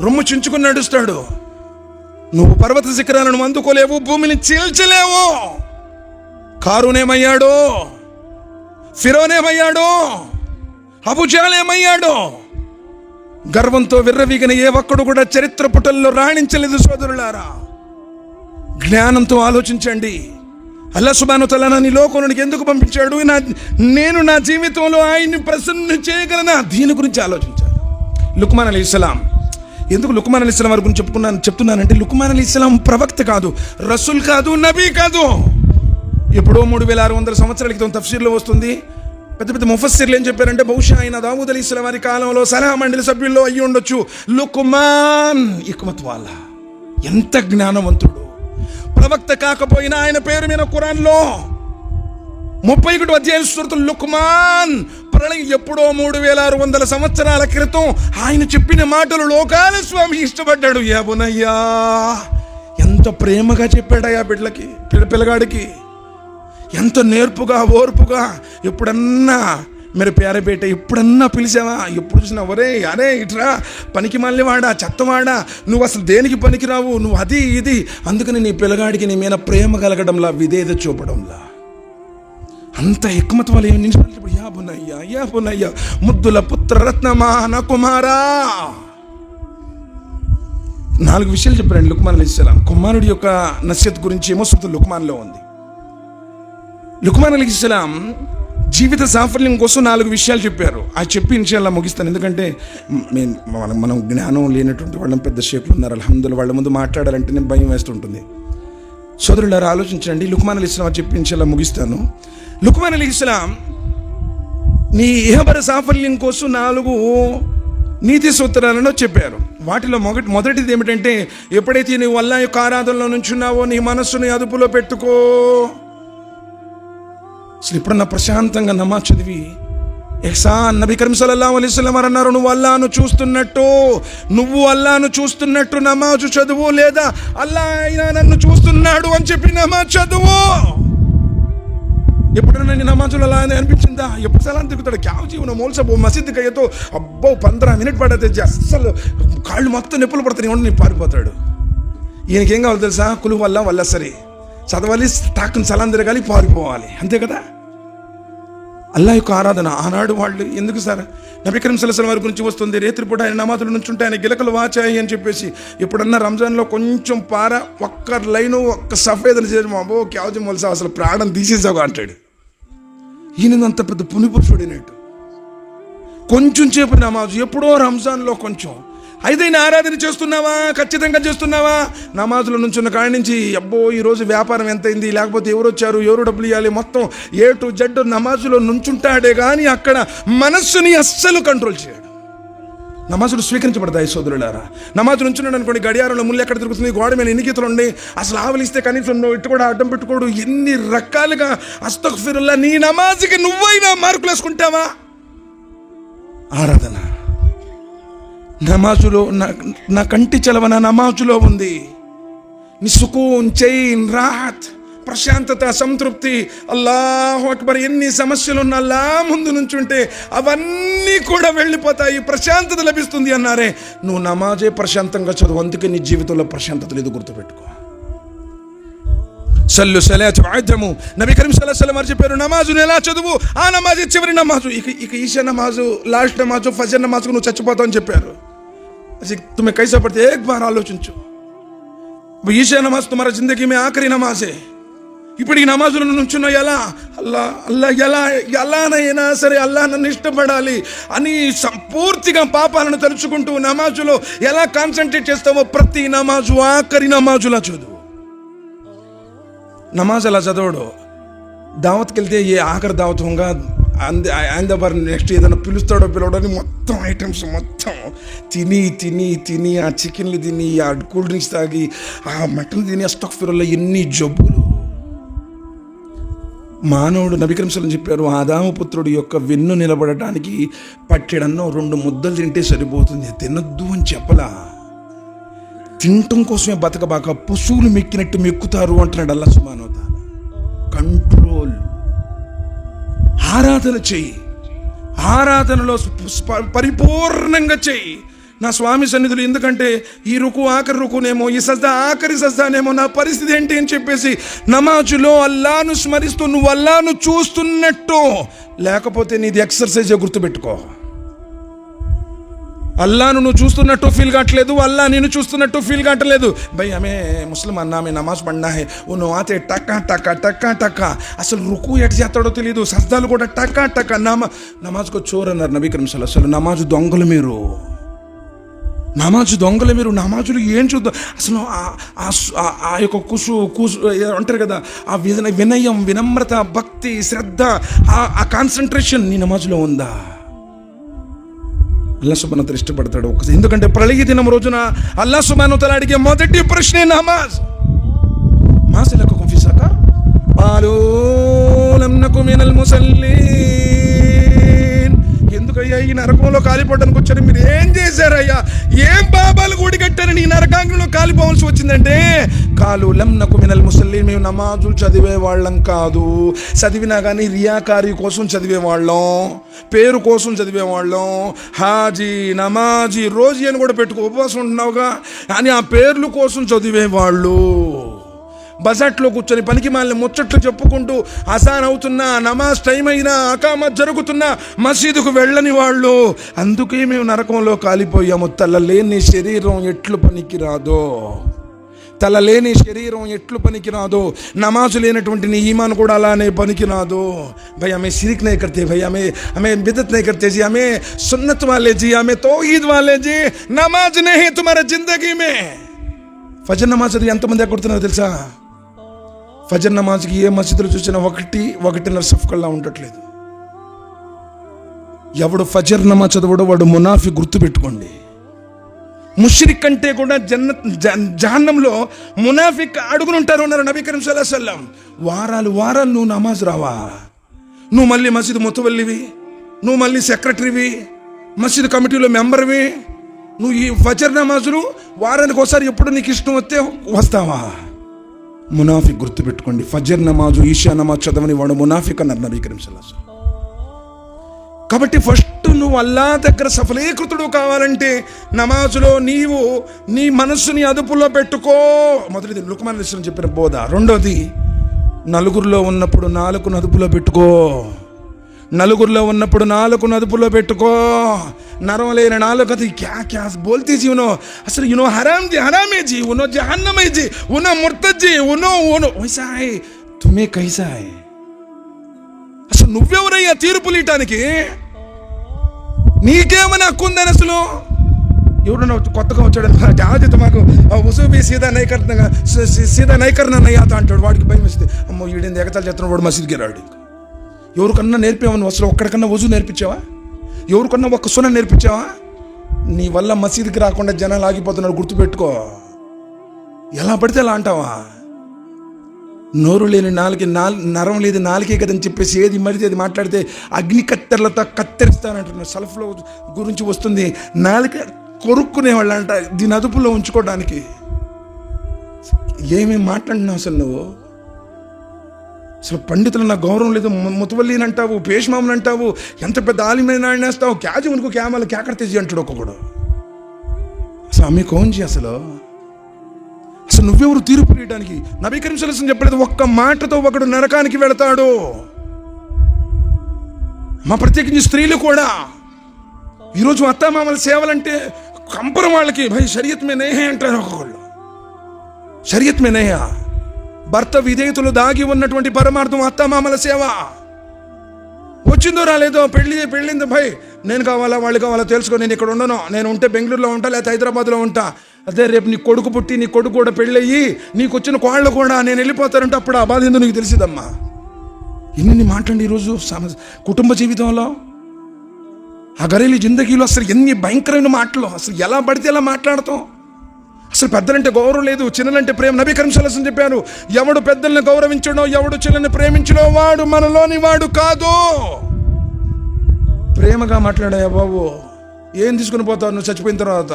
రొమ్ము చించుకుని నడుస్తాడు. నువ్వు పర్వత శిఖరాలను అందుకోలేవు, భూమిని చీల్చలేవు. కారూనేమయ్యాడో, ఫిరోనేమయ్యాడో, అబూజహల్ ఏమయ్యాడో. గర్వంతో విర్రవీగిన ఏ ఒక్కడు కూడా చరిత్ర పుటల్లో రాణించలేదు. సోదరులారా, జ్ఞానంతో ఆలోచించండి. అల్లాహ్ సుబ్హానహు వ తఆలా నీ లోకంలోనికి ఎందుకు పంపించాడు? నేను నా జీవితంలో ఆయన్ని ప్రసన్న చేయగలనా? దీని గురించి ఆలోచించాను. లుక్మాన్ అలైహిస్సలాం, ఎందుకు లుక్మాన్ అలైహిస్సలాం వారి గురించి చెప్తున్నానంటే, లుక్మాన్ అలైహిస్సలాం ప్రవక్త కాదు, రసూల్ కాదు, నబీ కాదు. ఎప్పుడో 3600 సంవత్సరాల క్రితం తఫ్సీర్లో వస్తుంది. పెద్ద పెద్ద ముఫస్సిర్లు ఏం చెప్పారంటే, బహుశా ఆయన దావూద్ అలైహిస్సలాం వారి కాలంలో సలహా మండలి సభ్యుల్లో అయ్యి ఉండొచ్చు. లుక్మాన్ హిక్మత్ వాల్ల, ఎంత జ్ఞానవంతుడు. ప్రవక్త కాకపోయినా ఆయన పేరు మీద ఖురాన్లో 31 అధ్యాయం సూరతుల్ లుక్మాన్, ప్రళయం ఎప్పుడో 3600 సంవత్సరాల క్రితం ఆయన చెప్పిన మాటలు లోకాల స్వామి ఇష్టపడ్డాడు. యా బునయ్యా, ఎంత ప్రేమగా చెప్పాడయా బిడ్డలకి, పిల్లగాడికి. ఎంత నేర్పుగా, ఓర్పుగా. ఎప్పుడన్నా మీరు పేరబేట ఎప్పుడన్నా పిలిచావా? ఎప్పుడు చూసినా ఒరే అరే ఇట్రా, పనికి మళ్ళీ వాడా, చెత్తవాడా, నువ్వు అసలు దేనికి పనికిరావు, నువ్వు అది ఇది. అందుకని నీ పిల్లగాడికి నీ మీద ప్రేమ కలగడంలా, విధేయత చూపడంలా, అంత హిక్మత్ వల్ల ఏం నిలిచినప్పుడు యా బునయ్యా, యా బునయ్యా, ముద్దుల పుత్ర రత్నమా నా కుమారా. 4 విషయాలు చెప్పారండి లుక్మాన్ అలైహిస్సలాం. కుమారుడి యొక్క నసిహత్ గురించి ఏమో సూరతుల్ లుక్మాన్లో ఉంది. లుక్మాన్ అలైహిస్సలాం జీవిత సాఫల్యం కోసం 4 విషయాలు చెప్పారు. అది చెప్పి ఇన్షాల్లా ముగిస్తాను. ఎందుకంటే మనం జ్ఞానం లేనటువంటి వాళ్ళం పెద్ద షేకులు ఉన్నారు. అల్హమ్దులిల్లాహ్, వాళ్ళ ముందు మాట్లాడాలంటేనే భయం వేస్తుంటుంది. సోదరులారా ఆలోచించండి. లుక్మాన్ అలైహిస్సలాం చెప్పించేలా ముగిస్తాను. లుక్మాన్ అలైహిస్సలాం నీ ఇహబర సాఫల్యం కోసం 4 నీతి సూత్రాలను చెప్పారు. వాటిలో మొదటిది ఏమిటంటే, ఎప్పుడైతే నీవు అల్లాహ్ యొక్క ఆరాధనలో నుంచున్నావో నీ మనస్సుని అదుపులో పెట్టుకో. అసలు ఎప్పుడన్నా ప్రశాంతంగా నమాజ్ చదివి ఇహ్సాన్, నబీ కరీం సల్లల్లాహు అలైహి వసల్లం అన్నారు, నువ్వు అల్లాహ్ను చూస్తున్నట్టు నమాజు చదువు, లేదా అల్లాహ్ అయినా నన్ను చూస్తున్నాడు అని చెప్పి నమాజ్ చదువు. ఎప్పుడైనా నీ నమాజులు అలా అనిపించిందా? ఎప్పుడు సలాం తిరుగుతాడు, క్యావ్ జీవన మోల్సబో మసీద్ కయ్యతో అబ్బో 15 మినిట్ పడతే అస్సలు కాళ్ళు మొత్తం నొప్పులు పడతాయి, నీ పారిపోతాడు. ఈయనకేం కావాలి తెలుసా? కులు వల్ల సరే చదవాలి, టాక్కుని సలాం తిరగాలి, పారిపోవాలి, అంతే కదా. అల్లాహ్ యొక్క ఆరాధన ఆనాడు వాళ్ళు ఎందుకు సార్ నబీ కరీం సల్లల్లాహు అలైహి వసల్లం వారి గురించి వస్తుంది, రేత్రిపూట ఆయన నమాజుల నుంచి ఉంటే ఆయన గిలకలు వాచాయి అని చెప్పేసి. ఎప్పుడన్నా రంజాన్లో కొంచెం ఒక్క లైను ఒక్క సఫేదన చేయడం, అబ్బో క్యావ్ మొలసా అసలు ప్రాణం తీసేసావు అంటాడు. ఈయనంత పెద్ద పునిపురుషుడైనట్టు కొంచెం సేపు నమాజు, ఎప్పుడో రంజాన్లో కొంచెం. అయితే ఆరాధన చేస్తున్నావా? ఖచ్చితంగా చేస్తున్నావా? నమాజుల నుంచి ఉన్న కాడి నుంచి అబ్బో ఈరోజు వ్యాపారం ఎంతైంది, లేకపోతే ఎవరు వచ్చారు, ఎవరు డబ్బులు ఇవ్వాలి, మొత్తం A to Z నమాజులో నుంచుంటాడే కానీ అక్కడ మనస్సుని అస్సలు కంట్రోల్ చేయడు. నమాజులు స్వీకరించబడతాయి సోదరులారా. నమాజు నుంచున్నాడు అనుకోండి, గడియారంలో ముళ్ళు ఎక్కడ తిరుగుతుంది, గోడ మీద ఎన్ని గీతలు ఉండి, అసలు ఆవలిస్తే కనీసం ఇటు కూడా అడ్డం పెట్టుకోడు, ఎన్ని రకాలుగా అస్తగ్ఫిరుల్లాహ్. నీ నమాజుకి నువ్వైనా మార్కులు వేసుకుంటావా? ఆరాధన నమాజులో నా కంటి చలవ నా నమాజులో ఉంది. నీ సుకూన్, చైన్, రాహత్, ప్రశాంతత, సంతృప్తి. అల్లాహు అక్బర్. ఎన్ని సమస్యలున్న అల్లా ముందు నుంచుంటే అవన్నీ కూడా వెళ్ళిపోతాయి, ప్రశాంతత లభిస్తుంది అన్నారే. నువ్వు నమాజే ప్రశాంతంగా చదువు, అందుకే నీ జీవితంలో ప్రశాంతత లేదు, గుర్తుపెట్టుకో. సల్లు సలాతు అజ్ము. నబీ కరీం సల్లల్లాహు అలైహి వసల్లం చెప్పారు, నమాజును ఎలా చదువు? ఆ నమాజే చివరి నమాజు. ఇక ఈశా నమాజు, లాస్ట్ నమాజు, ఫజర్ నమాజుకు నువ్వు చచ్చిపోతావు అని చెప్పారు. తుమ్మె కైసా పడితే ఏక్ బార్ ఆలోచించు. ఈశా నమాజ్ తుమారా జిందగీ మే ఆఖరి నమాజే. ఇప్పుడు ఈ నమాజుల నుంచున్న ఎలానైనా సరే అల్లాహ్ నన్ను ఇష్టపడాలి అని పూర్తిగా పాపాలను తలుచుకుంటూ నమాజులో ఎలా కాన్సన్ట్రేట్ చేస్తావో ప్రతి నమాజు ఆఖరి నమాజులా చదువు. నమాజ్ అలా చదవడు. దావత్కి వెళ్తే ఏ ఆఖరి దావత్ హోగా ఆందాబార్ నెక్స్ట్ ఏదైనా పిలుస్తాడో పిలవడని మొత్తం ఐటమ్స్ మొత్తం తిని ఆ చికెన్లు తిని, ఆ కూల్ డ్రింక్స్ తాగి, ఆ మటన్ తిని, అస్తగ్ఫిరుల్లాహ్ ఎన్ని జబ్బులు. మానవుడు నబీ కరీం సల్లల్లాహు అలైహి వసల్లం చెప్పారు, ఆదాము పుత్రుడు యొక్క వెన్ను నిలబడటానికి పట్టెడన్నో 2 ముద్దలు తింటే సరిపోతుంది, తినొద్దు అని చెప్పలా. తినటం కోసమే బతకబాక పశువులు మెక్కినట్టు మెక్కుతారు అంటున్నాడు అల్లాహ్ సుబ్హానహు వ తఆలా. కంట్రోల్. ఆరాధన చెయ్యి, ఆరాధనలో పరిపూర్ణంగా చెయ్యి నా స్వామి సన్నిధులు. ఎందుకంటే ఈ ఆఖరి రుకునేమో, ఈ సజ్దా ఆఖరి సజ్దానేమో, నా పరిస్థితి ఏంటి అని చెప్పేసి నమాజులో అల్లాను స్మరిస్తూ నువ్వు అల్లాను చూస్తున్నట్టు, లేకపోతే నీది ఎక్సర్సైజే, గుర్తుపెట్టుకో. అల్లాను నువ్వు చూస్తున్నట్టు ఫీల్ కావట్లేదు, అల్లా నేను చూస్తున్నట్టు ఫీల్ కావట్లేదు. భయ్ హమే ముస్లిం అన్నా మే నమాజ్ పడ్నా హే, ఓ నువ్వు ఆతే టక్కా టక్కా టక్కా టక్కా, అసలు రుకు ఎటు చేస్తాడో తెలియదు, సజ్దాలు కూడా టక్కా టక్కా. నమాజ్కు చోర్ అన్నారు నబీ కరీం సల్లల్లాహు అలైహి వసల్లం. నమాజు దొంగలు మీరు, నమాజు దొంగలు మీరు. నమాజులు ఏం చూద్దాం అసలు, ఆ యొక్క కూసు అంటారు కదా, ఆ వినయం, వినమ్రత, భక్తి, శ్రద్ధ, ఆ కాన్సన్ట్రేషన్ నీ నమాజులో ఉందా? అల్లాహ్ సుబ్హానహు వ తఆలా ఇష్టపడతాడు. ఎందుకంటే ప్రళయ దినం రోజున అల్లాహ్ సుబ్హానహు వ తఆలా అడిగే మొదటి ప్రశ్నే నమాజ్. మా సలకకుం ఫీ సకర్ ఖాలూ లం నకు మినల్ ముసల్లీన్. ఎందుకయ్యా ఈ నరకంలో కాలిపోవడానికి వచ్చారు? మీరు ఏం చేశారయ్యా? ఏం పాపాలు కూడి కట్టారని ఈ నరకాంగంలో కాలిపోవాల్సి వచ్చిందంటే, కాలు లం నకు మినల్ ముసల్లీన్. మేము నమాజులు చదివే వాళ్ళం కాదు, చదివినా కానీ రియాకారి కోసం చదివేవాళ్ళం, పేరు కోసం చదివేవాళ్ళం. హాజీ, నమాజీ, రోజీ అని కూడా పెట్టుకో, ఉపవాసం ఉంటున్నావుగా అని ఆ పేర్లు కోసం చదివేవాళ్ళు. బజాట్లో కూర్చొని పనికి మాలిన ముచ్చట్లు చెప్పుకుంటూ అసాన్ అవుతున్నా, నమాజ్ టైం అయినా, అకామత్ జరుగుతున్నా మసీదుకు వెళ్ళని వాళ్ళు. అందుకే మేము నరకంలో కాలిపోయాము. తలలేని శరీరం ఎట్లు పనికిరాదో, తలలేని శరీరం ఎట్లు పనికిరాదో, నమాజు లేనటువంటి నీ ఈమాన్ కూడా అలానే పనికిరాదు. भाई हमें शिरक नहीं करते, भाई हमें बिदत नहीं करते जी, हमें सुन्नत वाले जी, हमें तौहीद वाले जी. नमाज नहीं तुम्हारे जिंदगी में. ఫజర్ నమాజ్ అది ఎంతమంది ఎక్కడుతున్నారు తెలుసా? ఫజర్ నమాజ్కి ఏ మసీదులు చూసినా 1-1.5 సఫ్కల్లా ఉండట్లేదు. ఎవడు ఫజర్ నమాజ్ చదవడో వాడు మునాఫిక్, గుర్తుపెట్టుకోండి. ముష్రిక్ కంటే కూడా జహన్నంలో మునాఫిక్ అడుగునుంటారు అన్నారు నబీ కరీం సల్లల్లాహు అలైహి వసల్లం. వారాలు నువ్వు నమాజ్ రావా, నువ్వు మళ్ళీ మసీదు ముతవల్లివి, నువ్వు మళ్ళీ సెక్రటరీవి, మసీదు కమిటీలో మెంబర్వి, నువ్వు ఈ ఫజర్ నమాజులు వారానికి ఒకసారి ఎప్పుడు నీకు ఇష్టం వస్తే వస్తావా? మునాఫిక్, గుర్తుపెట్టుకోండి. ఫజర్ నమాజు ఈషా నమాజ్ చదవని వాడు మునాఫిక్ అన్నారు నబీ కరీం సల్లల్లాహు అలైహి వసల్లం. కాబట్టి ఫస్ట్ నువ్వు అల్లా దగ్గర సఫలీకృతుడు కావాలంటే నమాజులో నీవు నీ మనస్సుని అదుపులో పెట్టుకో. మొదటిది లుక్మాన్ అలైహిస్సలాం చెప్పిన బోధ. రెండోది, నలుగురిలో ఉన్నప్పుడు నాలుకను అదుపులో పెట్టుకో. నలుగురిలో ఉన్నప్పుడు నాలుకను అదుపులో పెట్టుకో. నరం లేని నాలుకది క్యా బోల్తీ జీ ఉనో, అసలు యునో హరామ్ జీ హరామే జీ, ఉనో జహన్నమే జీ, ఉనో ముర్తద్ జీ, ఉనో వైసా హై తుమే కైసా హై. అసలు నువ్వెవరయ్యా తీర్పులు ఇయటానికి? నీకేమైనా హక్కు ఉందని? అసలు ఎవడన్నా కొత్తగా వచ్చాడు ఆదిత్య మాకు వసూబీ సీదా నైకర్ణ నయ్యాత అంటాడు. వాడికి భయం వేస్తే అమ్మో ఈడేంది ఎగతాలు చేస్తున్నాడు, వాడు మసీద్కి రాడు. ఎవరికన్నా నేర్పావని అసలు ఒక్కడికన్నా వజూ నేర్పించావా? ఎవరికన్నా ఒక్క సున్న నేర్పించావా? నీ వల్ల మసీదుకి రాకుండా జనాలు ఆగిపోతున్నారు, గుర్తుపెట్టుకో. ఎలా పడితే అలా అంటావా? నోరు లేని నరం లేదు నాలుకే కదని చెప్పేసి ఏది మరిది అది మాట్లాడితే అగ్ని కత్తెరలతో కత్తెరిస్తానంటున్నారు. సల్ఫ్లో గురించి వస్తుంది. నాలుక కొరుక్కునేవాళ్ళు అంట దీని అదుపులో ఉంచుకోవడానికి. ఏమేమి మాట్లాడినావు అసలు నువ్వు? అసలు పండితులు నాకు గౌరవం లేదు, ముతవల్లీని అంటావు, పేష్మాముని అంటావు, ఎంత పెద్ద ఆలిమైన ఆడినేస్తావు, క్యాజీ ఉనుకో క్యామాలు క్యాకర్ తెజీ అంటాడు ఒక్కొక్కడు. అసలు అమ్మి కోంజీ అసలు నువ్వెవరు తీర్పు తీయడానికి? నబీ కరీం సల్లల్లాహు అలైహి వసల్లం చెప్పలేదు ఒక్క మాటతో ఒకడు నరకానికి వెళతాడు. మా ప్రత్యేకించి స్త్రీలు కూడా ఈరోజు అత్తామామల సేవలంటే కంపరం వాళ్ళకి. భయ్ షరియత్ మే నహీ అంటారు ఒక్కొక్కళ్ళు. షరియత్ మే నహీ. భర్త విధేయతలు దాగి ఉన్నటువంటి పరమార్థం అత్తామామల సేవ. వచ్చిందో రాలేదో, పెళ్ళిందో, భయ్ నేను కావాలా వాళ్ళు కావాలా తెలుసుకో, నేను ఇక్కడ ఉండను, నేను ఉంటే బెంగళూరులో ఉంటా లేకపోతే హైదరాబాద్లో ఉంటా. అదే రేపు నీ కొడుకు పుట్టి నీ కొడుకు కూడా పెళ్ళయ్యి నీకు వచ్చిన కోళ్ళు కూడా నేను వెళ్ళిపోతారంటే అప్పుడు ఆ బాధ ఏందో నీకు తెలిసిదమ్మా. ఎన్ని మాట్లాడి ఈరోజు కుటుంబ జీవితంలో, ఆ గరేలి జిందగీలో అసలు ఎన్ని భయంకరమైన మాటలు. అసలు ఎలా పడితే ఎలా మాట్లాడతాం. అసలు పెద్దలంటే గౌరవం లేదు, చిన్నలంటే ప్రేమ. నబీ కరీం సల్లల్లాహు అలైహి వసల్లం చెప్పారు, ఎవడు పెద్దల్ని గౌరవించడో ఎవడు చిన్నని ప్రేమించడో వాడు మనలోని వాడు కాదు. ప్రేమగా మాట్లాడాయా బాబు, ఏం తీసుకుని పోతావు నువ్వు చచ్చిపోయిన తర్వాత?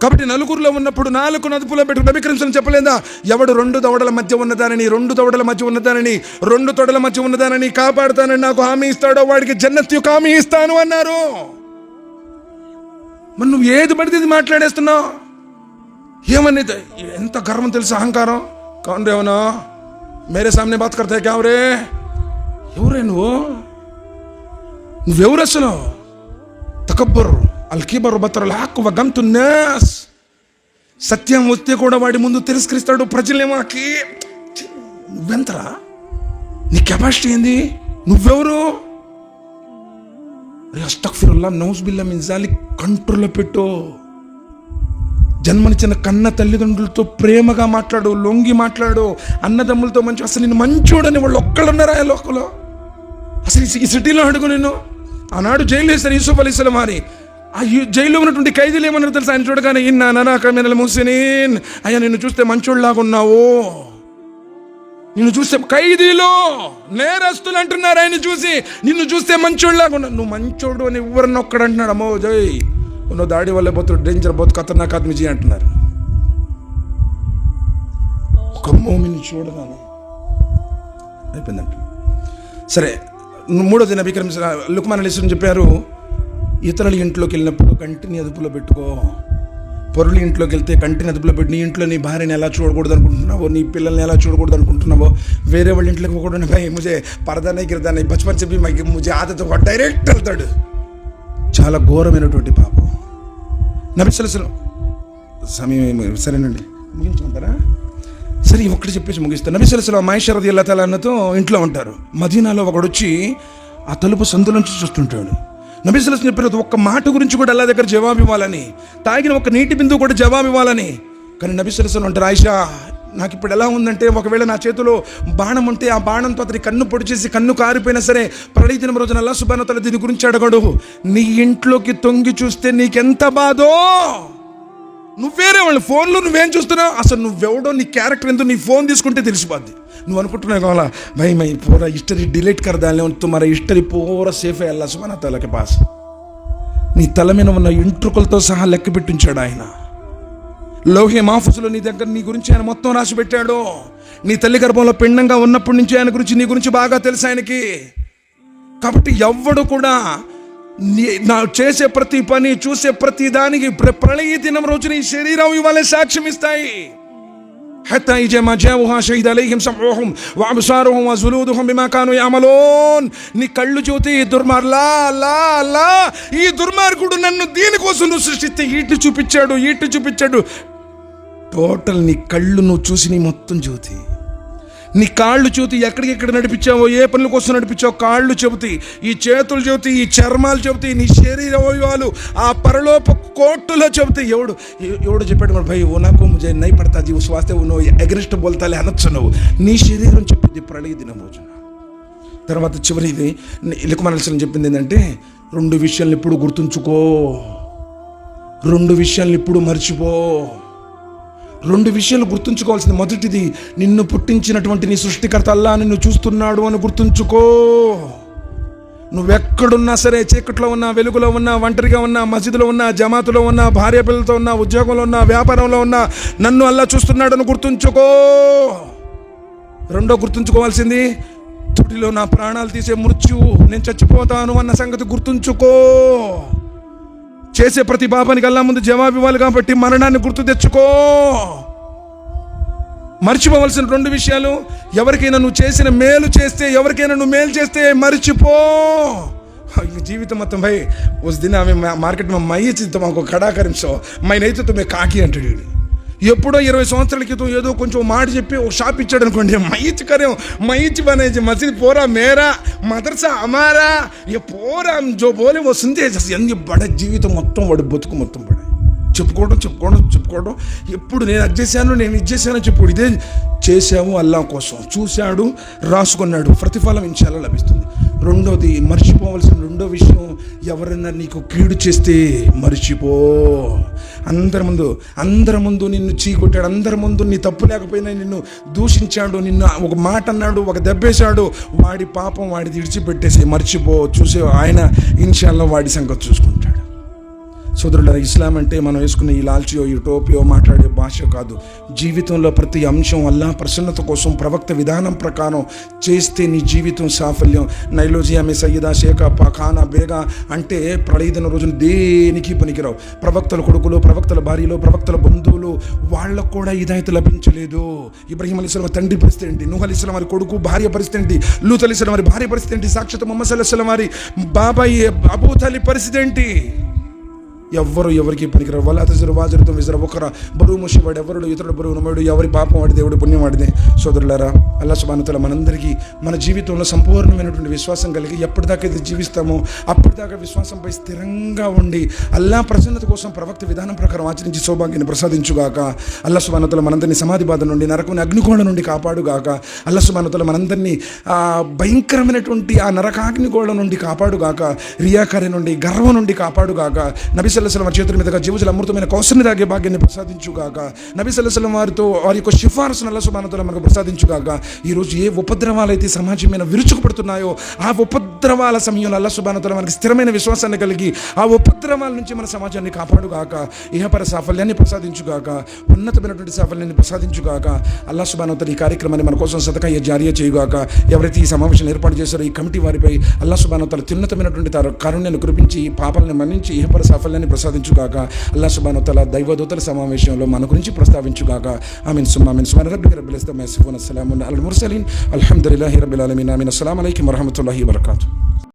కాబట్టి నలుగురిలో ఉన్నప్పుడు నాలుగు అదుపులో పెట్టు. నబీ కరీం సల్లల్లాహు అలైహి వసల్లం చెప్పలేదా, ఎవడు 2 దవడల మధ్య ఉన్నదానని 2 దవడల మధ్య ఉన్నదానని 2 తొడల మధ్య ఉన్నదానని కాపాడుతానని నాకు హామీ ఇస్తాడో వాడికి జన్నత్ హామీ ఇస్తాను అన్నారు. మరి నువ్వు ఏది పడితే ఇది మాట్లాడేస్తున్నావు. ఏమని ఎంత గర్వం తెలుసు, అహంకారం. కౌన్ రేవనా మేరే సామ్నే బాత్ కర్తే క్యా రే? ఎవరే నువ్వెవరు అసలు? తకబ్బర్ అల్కిబర్ బతరల్ హక్ వ గమ్తు నాస్. సత్యం వస్తే కూడా వాడి ముందు తిరస్కరిస్తాడు. ప్రజలేమాకి నువ్వెంతరా, నీ కెపాసిటీ ఏంది, నువ్వెవరు? అస్తగ్ఫిరుల్లాహ్ నౌజ్ బిల్లా మిన్ జాలిక్. కంట్రోల్లో పెట్టు. జన్మనిచ్చిన కన్న తల్లిదండ్రులతో ప్రేమగా మాట్లాడు, లొంగి మాట్లాడు, అన్నదమ్ములతో మంచి. అసలు నేను మంచోడని వాళ్ళు ఒక్కళ్ళున్నారా ఆ లోకంలో? అసలు ఈ సిటీలో అడుగు. నేను ఆనాడు జైలు వేశారు యూసుఫ్ అలైహిస్సలాం అని. ఆ జైల్లో ఉన్నటువంటి ఖైదీలు ఏమన్నారు తెలుసా? ఆయన చూడగానే ఇన్నా నరాక మినల్ ముహ్సినీన్, అయ్యా నిన్ను చూస్తే మంచోళ్ళలాగా ఉన్నావు, నిన్ను చూస్తే. ఖైదీలో నేరస్తులు అంటున్నారు ఆయన చూసి, నిన్ను చూస్తే మంచోళ్ళలాగా ఉన్నావు. నువ్వు మంచోడు అని ఎవరిని ఒక్కడు అంటున్నాడు. అమ్మో జై నువ్వు దాడి వల్ల పోతాడు, డేంజర్, బోత్ ఖతర్నాక్ ఆద్మీ జీ అంటున్నారు. ఒక మోమిని చూడగానే అయిపోయిందంట. సరే, మూడోది నబీ కరీం లుక్మాన్ అలైహిస్సలాం చెప్పారు, ఇతరుల ఇంట్లోకి వెళ్ళినప్పుడు కంటిని అదుపులో పెట్టుకో. పొరుల ఇంట్లోకి వెళ్తే కంటిని అదుపులో పెట్టి, నీ ఇంట్లో నీ భార్యని ఎలా చూడకూడదు అనుకుంటున్నావో, నీ పిల్లల్ని ఎలా చూడకూడదు అనుకుంటున్నావో, వేరే వాళ్ళ ఇంట్లోకి పోకూడదు. భాయ్ ముझे पर्दा नहीं गिरता नहीं, बचपन से भी मुझे आदत है, డైరెక్ట్ వెళ్తాడు. చాలా ఘోరమైనటువంటి పాపం. నబీ సల్లల్లాహు అలైహి వసల్లం సమయం సరేనండి ముగించుకుంటారా? సరే ఒక్కటి చెప్పేసి ముగిస్తాను. నబీ సల్లల్లాహు అలైహి వసల్లం ఆయిషా రదియల్లాహు తఆలా అన్హాతో ఇంట్లో ఉంటారు. మదీనాలో ఒకడు వచ్చి ఆ తలుపు సందులోంచి చూస్తుంటాడు. నబీ సల్లల్లాహు అలైహి వసల్లం చెప్పారు ఒక్క మాట గురించి కూడా అల్లాహ్ దగ్గర జవాబు ఇవ్వాలని, తాగిన ఒక నీటి బిందువు కూడా జవాబు ఇవ్వాలని. కానీ నబీ సల్లల్లాహు అలైహి వసల్లం అంటారు, ఆయిషా నాకు ఇప్పుడు ఎలా ఉందంటే, ఒకవేళ నా చేతిలో బాణం ఉంటే ఆ బాణంతో అతని కన్ను పొడి చేసి కన్ను కారిపోయినా సరే, ప్రళయ దినం రోజున అల్లాహ్ సుబ్హానహు వ తఆలా దీని గురించి అడగడు. నీ ఇంట్లోకి తొంగి చూస్తే నీకెంత బాధో. నువ్వేరే వాళ్ళ ఫోన్లో నువ్వేం చూస్తున్నావు, అసలు నువ్వెవడో, నీ క్యారెక్టర్ ఎంతో నీ ఫోన్ తీసుకుంటే తెలిసిపోద్ది. నువ్వు అనుకుంటున్నావు కావాలా భయ్ మై పూరా హిస్టరీ డిలీట్ కర్ దాని తుమ్హారా హిస్టరీ పూరా సేఫ్ అయ్యి అల్లాహ్ సుబ్హానహు వ తఆలా పాస్. నీ తల మీద ఉన్న ఇంట్రుకలతో సహా లెక్క పెట్టించాడు ఆయన. లౌహే మహఫూజులో నీ దగ్గర నీ గురించి ఆయన మొత్తం రాసి పెట్టాడు. నీ తల్లి గర్భంలో పిండంగా ఉన్నప్పటి నుంచి ఆయన గురించి, నీ గురించి బాగా తెలుసు ఆయనకి. కాబట్టి ఎవ్వడు కూడా నా చేసే ప్రతి పని, చూసే ప్రతి దానికి ప్రళయ దినం రోజున ఈ శరీరం ఇవాళ సాక్ష్యం ఇస్తాయి. హత్తా ఇజా మా జావుహా షహీద అలైహిం సమ్ఉహుం వ అబ్సారుహుం వ జులూదుహుం బిమా కాను యఅమలూన్. నీ కళ్ళు చూస్తే ఈ ఈ దుర్మార్గుడు నన్ను దీనికోసం సృష్టిస్తే ఈటి చూపించాడు. టోటల్ నీ కళ్ళు నువ్వు చూసి నీ మొత్తం జ్యోతి. నీ కాళ్ళు చూతి ఎక్కడికెక్కడ నడిపించావో, ఏ పనుల కోసం నడిపించావో కాళ్ళు చెబుతాయి, ఈ చేతులు చెబుతాయి, ఈ చర్మాలు చెబుతాయి, నీ శరీర అవయవాలు ఆ పరలోప కోర్టులో చెబుతాయి. ఎవడు చెప్పాడు కూడా భయ్ నాకు ముజే నై పడతా జీవ స్వాస్థ్య నువ్వు అగ్రెస్ట్ బోల్తాలే అనొచ్చు. నువ్వు నీ శరీరం చెప్పింది ప్రళయ దినం రోజున. తర్వాత చివరిది లుక్మాన్ అలైహిస్సలాం చెప్పింది ఏంటంటే, 2 విషయాలను ఇప్పుడు గుర్తుంచుకో, 2 విషయాలను ఇప్పుడు మర్చిపో. 2 విషయాలు గుర్తుంచుకోవాల్సింది. మొదటిది, నిన్ను పుట్టించినటువంటి నీ సృష్టికర్త అల్లాహ్ నిన్ను చూస్తున్నాడు అని గుర్తుంచుకో. నువ్వెక్కడున్నా సరే, చీకట్లో ఉన్నా, వెలుగులో ఉన్నా, ఒంటరిగా ఉన్నా, మసీదులో ఉన్నా, జమాతులో ఉన్నా, భార్య పిల్లలతో ఉన్నా, ఉద్యోగంలో ఉన్నా, వ్యాపారంలో ఉన్నా, నన్ను అల్లాహ్ చూస్తున్నాడు అని గుర్తుంచుకో. 2 గుర్తుంచుకోవాల్సింది, తుడిలో నా ప్రాణాలు తీసే మృత్యువు, నేను చచ్చిపోతాను అన్న సంగతి గుర్తుంచుకో. చేసే ప్రతి పాపానికి అల్లాహ్ ముందు జవాబు ఇవ్వాలి కాబట్టి మరణాన్ని గుర్తు తెచ్చుకో. మర్చిపోవలసిన 2 విషయాలు, ఎవరికైనా నువ్వు చేసిన మేలు చేస్తే, ఎవరికైనా నువ్వు మేలు చేస్తే మర్చిపో. జీవితం మొత్తం భయ్ ఉస్ దిన ఆమె మార్కెట్ में मई चिंता మాకు కడాకరం సో మై నైతే తుమ్మే కాకి అంటాడు. ఎప్పుడో 20 సంవత్సరాల క్రితం ఏదో కొంచెం మాట చెప్పి ఒక షాప్ ఇచ్చాడు అనుకోండి, మైచి కరేం మైచి బనేజీ మసీద్ పోరా మేరా మదర్సా అమారా ఏ పోరా జో బోలే ఓ సుందే ఎన్ని బడ జీవితం మొత్తం వాడు బతుకు మొత్తం పడ చెప్పుకోవడం. ఎప్పుడు నేను అది చేశాను, నేను ఇది చేశాను చెప్పుడు. ఇదే చేశాము అల్లాహ్ కోసం, చూశాడు, రాసుకున్నాడు, ప్రతిఫలం ఇన్షాల్లాహ్ లభిస్తుంది. 2వది మర్చిపోవలసిన 2వ విషయం, ఎవరైనా నీకు కీడు చేస్తే మర్చిపో. అందరి ముందు నిన్ను చీకొట్టాడు, అందరి ముందు నీ తప్పు లేకపోయినా నిన్ను దూషించాడు, నిన్ను ఒక మాట అన్నాడు, ఒక దెబ్బేశాడు, వాడి పాపం వాడిది విడిచిపెట్టేసి మర్చిపో. చూసే ఆయన ఇన్షాల్లాహ్ వాడి సంగతి చూసుకుంటాడు. సోదరులారా, ఇస్లాం అంటే మనం వేసుకున్న ఈ లాల్చియో, ఈ టోపియో, మాట్లాడే భాష కాదు. జీవితంలో ప్రతి అంశం అల్లాహ్ ప్రసన్నత కోసం ప్రవక్త విధానం ప్రకారం చేస్తే నీ జీవితం సాఫల్యం. నైలోజియా మే సయ్యదా షేఖా ఖానా బేగా అంటే ప్రళయ దిన రోజున దేనికి పనికిరావు. ప్రవక్తల కొడుకులు, ప్రవక్తల భార్యలు, ప్రవక్తల బంధువులు వాళ్ళకు కూడా హిదాయత్ లభించలేదు. ఇబ్రాహీం అలైహిస్సలాం తండ్రి పరిస్థితి ఏంటి, నూహ్ అలైహిస్సలాం వారి కొడుకు భార్య పరిస్థితి ఏంటి, లూత్ అలైహిస్సలాం వారి భార్య పరిస్థితి ఏంటి, సాక్షాత్ ముహమ్మద్ సల్లల్లాహు అలైహి వసల్లం వారి బాబాయి అబూ తాలిబ్ పరిస్థితి ఏంటి. ఎవ్వరు ఎవరికి పనికిరారు. వాళ్ళ అతజరు వాజరుతో విజర ఒకరు బరువు మూసేవాడు ఎవరుడు, ఇతరుడు బరువు నమ్మడు, ఎవరి పాపం వాడి దేవుడు పుణ్యం వాడిదే. సోదరులారా, అల్లాహ్ సుబ్హానహు వ తఆలా మనందరికీ మన జీవితంలో సంపూర్ణమైనటువంటి విశ్వాసం కలిగి ఎప్పటిదాకా ఇది జీవిస్తామో అప్పటిదాకా విశ్వాసంపై స్థిరంగా ఉండి అల్లాహ్ ప్రసన్నత కోసం ప్రవక్త విధానం ప్రకారం ఆచరించి సౌభాగ్యాన్ని ప్రసాదించుగాక. అల్లాహ్ సుబ్హానహు వ తఆలా మనందరినీ సమాధి బాధ నుండి, నరకం అగ్నిగోళ నుండి కాపాడుగాక. అల్లాహ్ సుబ్హానహు వ తఆలా మనందరినీ భయంకరమైనటువంటి ఆ నరకాగ్నిగోళ నుండి కాపాడుగాక. రియాకారి నుండి, గర్వం నుండి కాపాడుగాక. నబీ సల్లల్లాహు అలైహి వసల్లం వారి చేతుల మీదుగా జీవజల అమృతమైన కౌసల్ని తాగే భాగ్యాన్ని ప్రసాదించుగాక. నబీ సల్లల్లాహు అలైహి వసల్లం వారితో వారి యొక్క సిఫారసును అల్లాహ్ సుబ్హానహు వ తఆలా మనకు ప్రసాదించుగాక. ఈరోజు ఏ ఉపద్రవాలు అయితే సమాజం మీద విరుచుకుపడుతున్నాయో ఆ ఉపద్రవాల సమయంలో అల్లాహ్ సుబ్హానహు వ తఆలా మనకి స్థిరమైన విశ్వాసాన్ని కలిగి ఆ ఉపద్రవాల నుంచి మన సమాజాన్ని కాపాడుగాక. ఇహపర సాఫల్యాన్ని ప్రసాదించుగాక, ఉన్నతమైనటువంటి సాఫల్యాన్ని ప్రసాదించుగాక. అల్లాహ్ సుబ్హానహు వ తఆలా ఈ కార్యక్రమాన్ని మన కోసం సదకా జారియా చేయుగాక. ఎవరైతే ఈ సమావేశాన్ని ఏర్పాటు చేశారో ఈ కమిటీ వారిపై అల్లాహ్ సుబ్హానహు వ తఆలా అత్యున్నతమైనటువంటి కారుణ్యాన్ని కురిపించి పాపాలను మన్నించి ఇహపర సాఫల్యాన్ని ప్రసాదించుగాక. అల్లాహ్ సుబ్హానహు వ తఆలా దైవదూతల సమావేశంలో మన గురించి ప్రస్తావించుగాక. ఆమీన్ సుమ్మా ఆమీన్. సుబ్హాన రబ్బిక రబ్బిల్ ఇజ్జతి అమ్మా యసిఫూన్, అస్సలామున్ అలల్ ముర్సలీన్, అల్హమ్దులిల్లాహి రబ్బిల్ ఆలమీన్. ఆమీన్. అస్సలాము అలైకుం వరహ్మతుల్లాహి వబరకాతుహు.